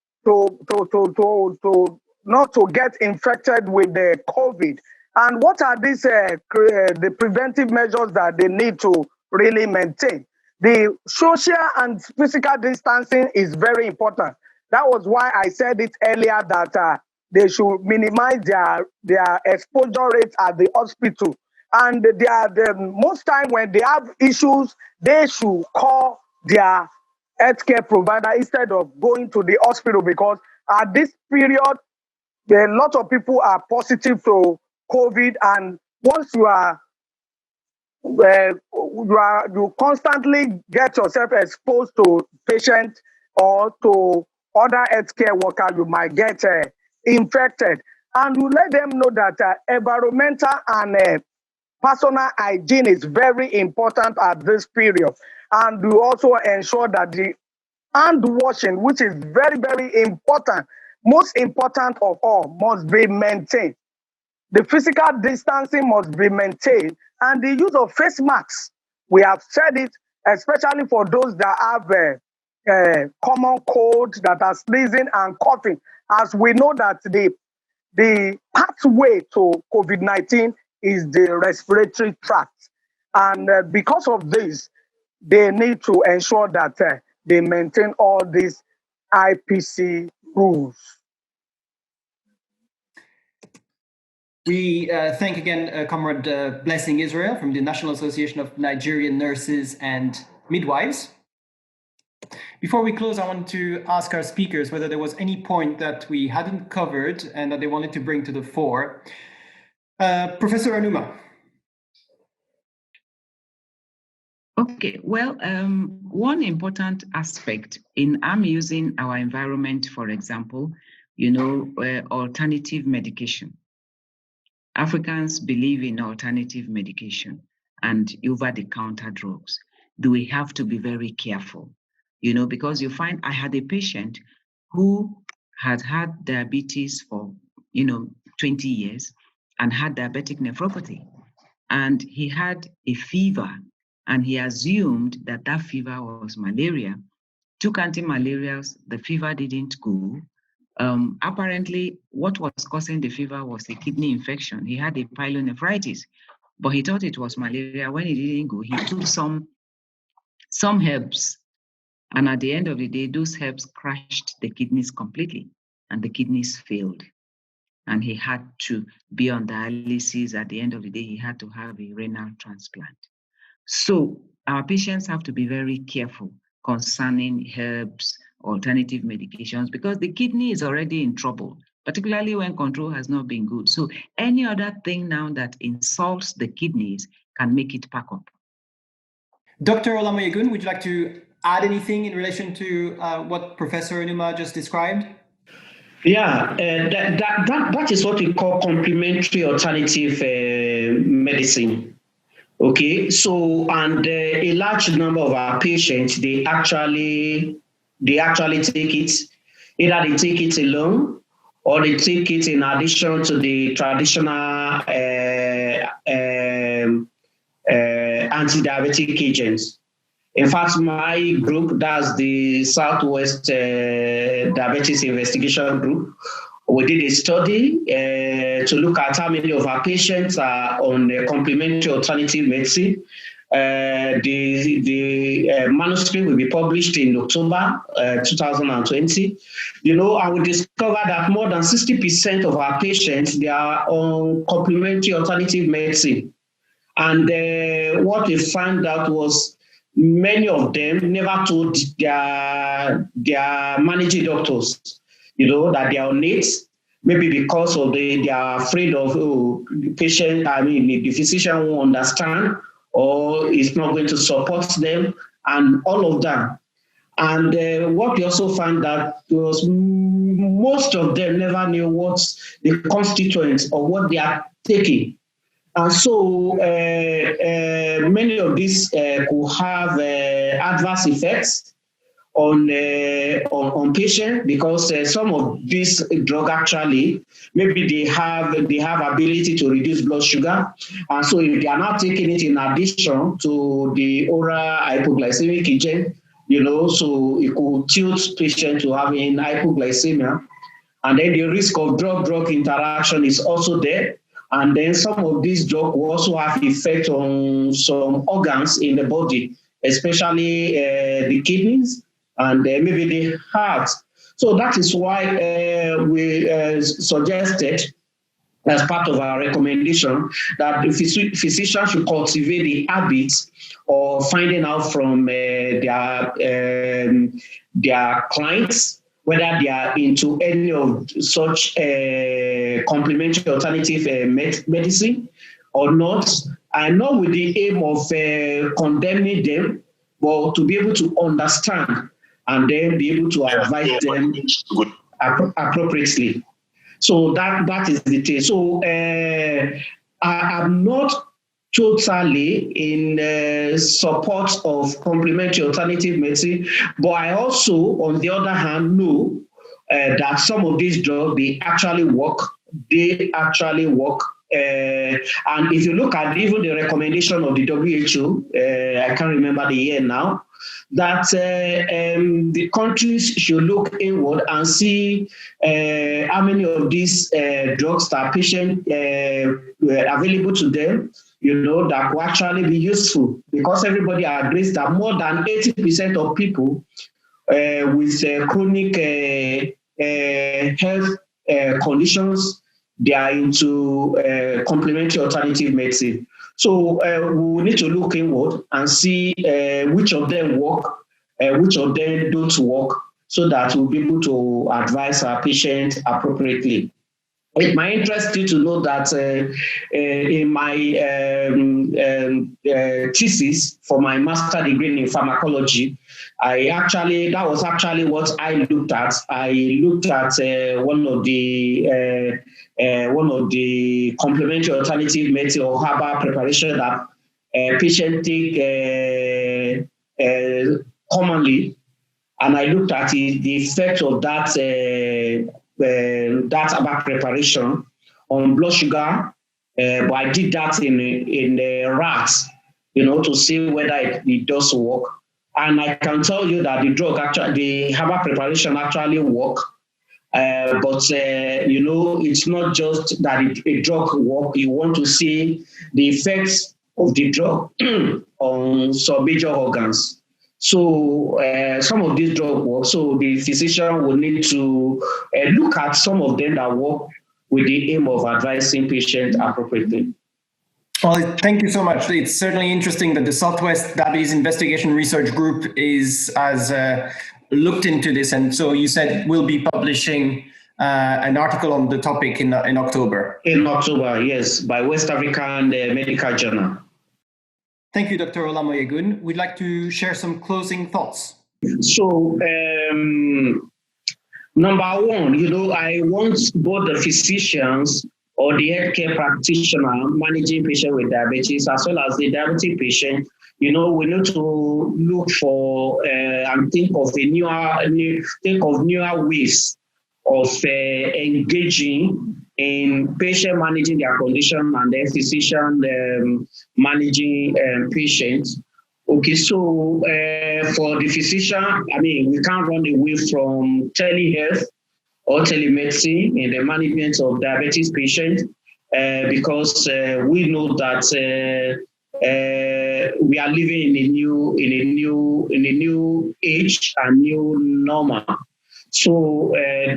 not to get infected with the COVID. And what are these the preventive measures that they need to really maintain? The social and physical distancing is very important. That was why I said it earlier that they should minimize their exposure rates at the hospital. And most time when they have issues, they should call their healthcare provider instead of going to the hospital, because at this period, a lot of people are positive to COVID, and once you constantly get yourself exposed to patients or to other healthcare workers, you might get infected. And you let them know that environmental and personal hygiene is very important at this period. And you also ensure that the hand washing, which is very, very important, most important of all, must be maintained. The physical distancing must be maintained, and the use of face masks. We have said it, especially for those that have common cold, that are sneezing and coughing, as we know that the pathway to COVID-19 is the respiratory tract. And because of this, they need to ensure that they maintain all these IPC rules. We thank again Comrade Blessing Israel from the National Association of Nigerian Nurses and Midwives. Before we close, I want to ask our speakers whether there was any point that we hadn't covered and that they wanted to bring to the fore. Professor Anumah. Okay, well, one important aspect I'm using our environment, for example, alternative medication. Africans believe in alternative medication and over-the-counter drugs. Do we have to be very careful? Because you find I had a patient who had diabetes for, 20 years and had diabetic nephropathy. And he had a fever, and he assumed that fever was malaria. Took anti-malarials, the fever didn't go. Apparently, what was causing the fever was a kidney infection. He had a pyelonephritis, but he thought it was malaria. When it didn't go, he took some herbs, and at the end of the day, those herbs crushed the kidneys completely, and the kidneys failed. And he had to be on dialysis. At the end of the day, he had to have a renal transplant. So our patients have to be very careful concerning herbs, alternative medications, because the kidney is already in trouble, particularly when control has not been good. So any other thing now that insults the kidneys can make it pack up. Dr. Olamoyegun, would you like to add anything in relation to what Professor Anumah just described? Yeah, that is what we call complementary alternative medicine. Okay, so and a large number of our patients, they actually take it. Either they take it alone or they take it in addition to the traditional anti-diabetic agents. In fact, my group, that's the Southwest Diabetes Investigation Group, we did a study to look at how many of our patients are on complementary alternative medicine. The manuscript will be published in October 2020. And we discovered that more than 60% of our patients, they are on complementary alternative medicine. And what we found out was many of them never told their managing doctors, that they are on it. maybe because of they are afraid of the patient, the physician won't understand or is not going to support them and all of that. And what we also found that was most of them never knew what's the constituents of what they are taking. And so many of these could have adverse effects on patient, because some of these drug actually maybe they have ability to reduce blood sugar, and so if they are not taking it in addition to the oral hypoglycemic agent, so it could tilt patient to having hypoglycemia, and then the risk of drug interaction is also there. And then some of these drugs will also have effect on some organs in the body, especially the kidneys and maybe the heart. So that is why we suggested, as part of our recommendation, that the physician should cultivate the habits of finding out from their clients whether they are into any of such complementary alternative medicine or not, and not with the aim of condemning them, but to be able to understand and then be able to advise them appropriately. So that is the thing. So I'm not totally in support of complementary alternative medicine, but I also, on the other hand, know that some of these drugs, they actually work. And if you look at even the recommendation of the WHO, I can't remember the year now, that the countries should look inward and see how many of these drugs that patients available to them, that will actually be useful, because everybody agrees that more than 80% of people with chronic health conditions, they are into complementary alternative medicine. So we need to look inward and see which of them work, which of them don't work, so that we'll be able to advise our patients appropriately. It might interest you to know that in my thesis for my master's degree in pharmacology, that was actually what I looked at. I looked at one of the complementary alternative medicine or herbal preparation that patients take commonly, and I looked at the effect of that herbal preparation on blood sugar, but I did that in rats, to see whether it does work. And I can tell you that the herbal preparation actually work. But it's not just that a drug work. You want to see the effects of the drug on some major organs. So some of these drugs work. So the physician will need to look at some of them that work with the aim of advising patients appropriately. Well, thank you so much. It's certainly interesting that the Southwest Diabetes Investigation Research Group has looked into this. And so you said we'll be publishing an article on the topic in October. In October, yes, by West African Medical Journal. Thank you, Dr. Olamoyegun. We'd like to share some closing thoughts. So, number one, I want both the physicians or the healthcare practitioner managing patients with diabetes, as well as the diabetic patient, we need to look for and think of newer ways of engaging in patient managing their condition and then physician managing patients. Okay, so for the physician, we can't run away from telehealth or telemedicine in the management of diabetes patients because we know that we are living in a new age and new normal. So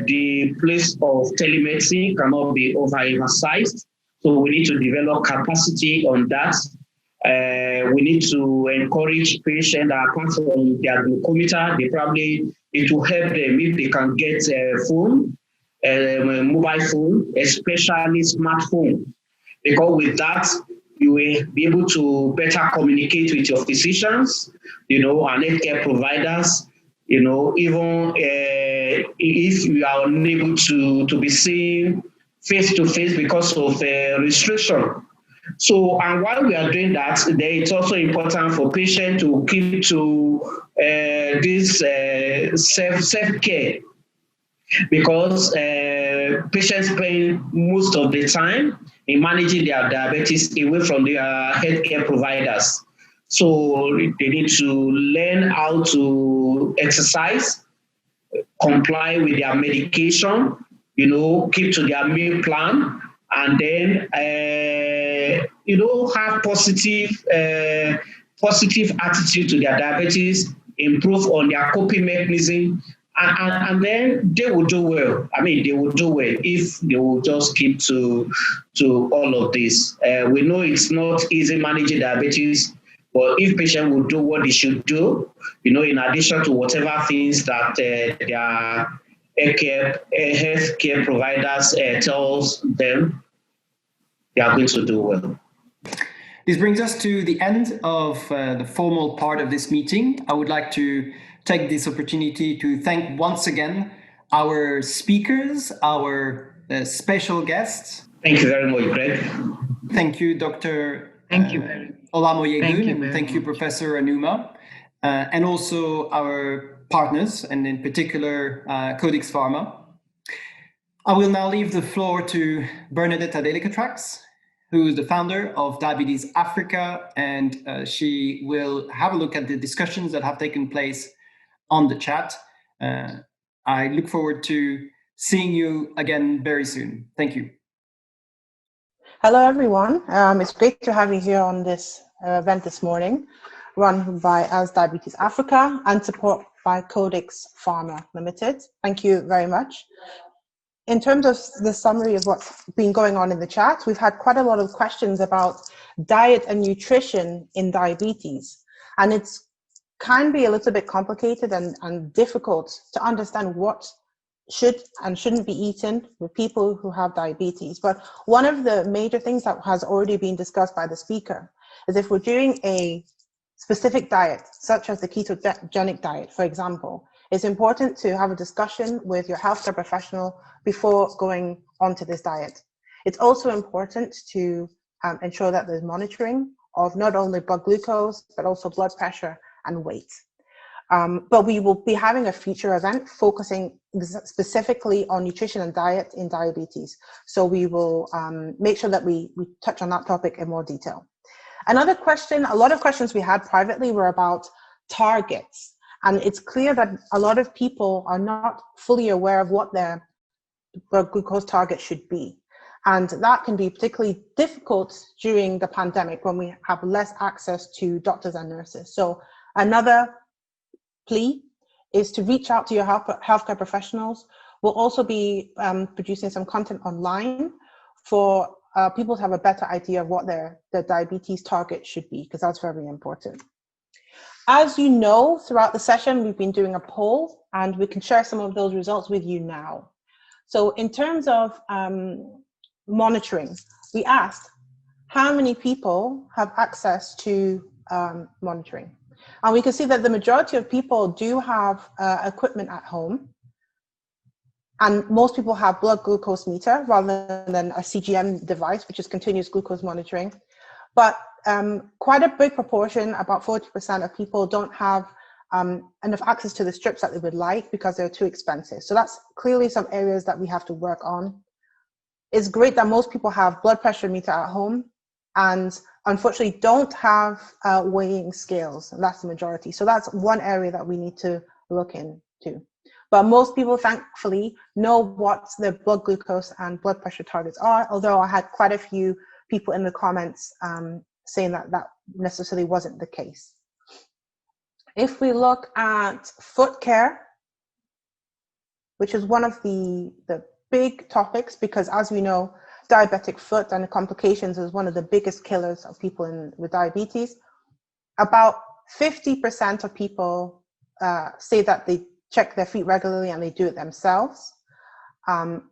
the place of telemedicine cannot be overemphasized. So we need to develop capacity on that. We need to encourage patients that apart from their glucometer, it will help them if they can get a phone mobile phone, especially smartphone, because with that, you will be able to better communicate with your physicians, and healthcare providers, even if you are unable to be seen face to face because of restriction. So, and while we are doing that, then it's also important for patients to keep to this self-care, because patients spend most of the time in managing their diabetes away from their healthcare providers. So they need to learn how to exercise, comply with their medication, keep to their meal plan, and then have positive attitude to their diabetes, improve on their coping mechanism, and then they will do well. I mean, they will do well if they will just keep to all of this. We know it's not easy managing diabetes, but if patients will do what they should do, in addition to whatever things that their healthcare providers tells them, they are going to do well. This brings us to the end of the formal part of this meeting. I would like to take this opportunity to thank once again our speakers, our special guests. Thank you very much, Greg. Thank you, Dr. Olamoyegun. Thank you, Professor Anumah, and also our partners, and in particular, Codex Pharma. I will now leave the floor to Bernadette Adelicatrax, who is the founder of Diabetes Africa, and she will have a look at the discussions that have taken place on the chat. I look forward to seeing you again very soon. Thank you. Hello, everyone. It's great to have you here on this event this morning, run by Diabetes Africa and support by Codex Pharma Limited. Thank you very much. In terms of the summary of what's been going on in the chat, we've had quite a lot of questions about diet and nutrition in diabetes. And it can be a little bit complicated and difficult to understand what should and shouldn't be eaten with people who have diabetes. But one of the major things that has already been discussed by the speaker is if we're doing a specific diet, such as the ketogenic diet, for example, it's important to have a discussion with your healthcare professional before going onto this diet. It's also important to ensure that there's monitoring of not only blood glucose, but also blood pressure and weight. But we will be having a future event focusing specifically on nutrition and diet in diabetes. So we will make sure that we touch on that topic in more detail. Another question, a lot of questions we had privately were about targets. And it's clear that a lot of people are not fully aware of what their blood glucose target should be. And that can be particularly difficult during the pandemic when we have less access to doctors and nurses. So another plea is to reach out to your healthcare professionals. We'll also be producing some content online for people to have a better idea of what their diabetes target should be, because that's very important. As you know, throughout the session, we've been doing a poll, and we can share some of those results with you now. So in terms of monitoring, we asked how many people have access to monitoring. And we can see that the majority of people do have equipment at home. And most people have blood glucose meter rather than a CGM device, which is continuous glucose monitoring. But quite a big proportion, about 40% of people, don't have enough access to the strips that they would like because they're too expensive. So that's clearly some areas that we have to work on. It's great that most people have blood pressure meter at home and unfortunately don't have weighing scales, and that's the majority. So that's one area that we need to look into. But most people, thankfully, know what their blood glucose and blood pressure targets are, although I had quite a few people in the comments saying that that necessarily wasn't the case. If we look at foot care, which is one of the big topics, because as we know, diabetic foot and the complications is one of the biggest killers of people with diabetes. About 50% of people say that they check their feet regularly and they do it themselves.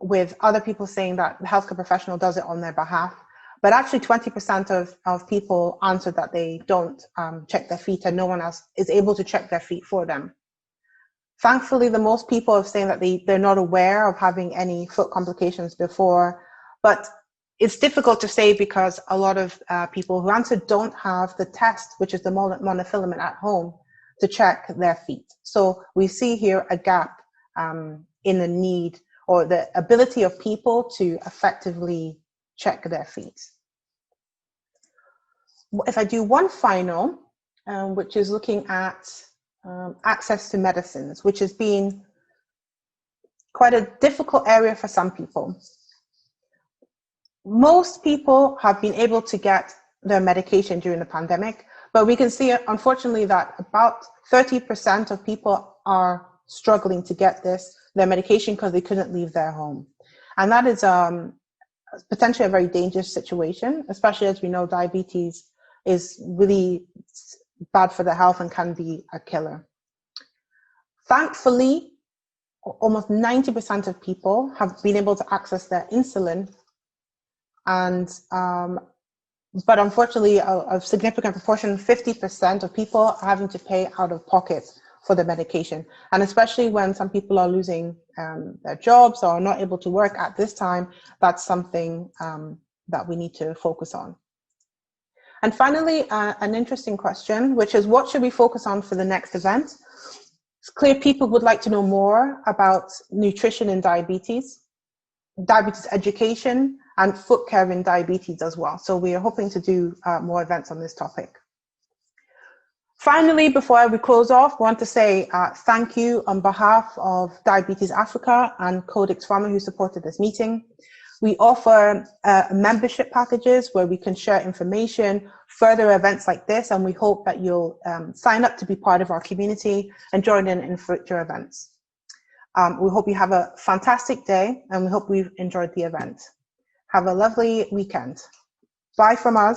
with other people saying that the healthcare professional does it on their behalf. But actually 20% of people answered that they don't check their feet, and no one else is able to check their feet for them. Thankfully, the most people are saying that they're not aware of having any foot complications before, but it's difficult to say because a lot of people who answered don't have the test, which is the monofilament at home, to check their feet. So we see here a gap in the need or the ability of people to effectively check their feet. If I do one final, which is looking at access to medicines, which has been quite a difficult area for some people. Most people have been able to get their medication during the pandemic, but we can see, unfortunately, that about 30% of people are struggling to get their medication because they couldn't leave their home. And that is potentially a very dangerous situation, especially as we know diabetes is really bad for the health and can be a killer. Thankfully, almost 90% of people have been able to access their insulin, and but unfortunately a significant proportion, 50% of people are having to pay out of pocket for the medication. And especially when some people are losing their jobs or are not able to work at this time, that's something that we need to focus on. And finally, an interesting question, which is what should we focus on for the next event? It's clear people would like to know more about nutrition in diabetes education, and foot care in diabetes as well. So we are hoping to do more events on this topic. Finally, before we close off, I want to say thank you on behalf of Diabetes Africa and Codex Pharma who supported this meeting. We offer membership packages where we can share information, further events like this, and we hope that you'll sign up to be part of our community and join in future events. We hope you have a fantastic day, and we hope we've enjoyed the event. Have a lovely weekend. Bye from us.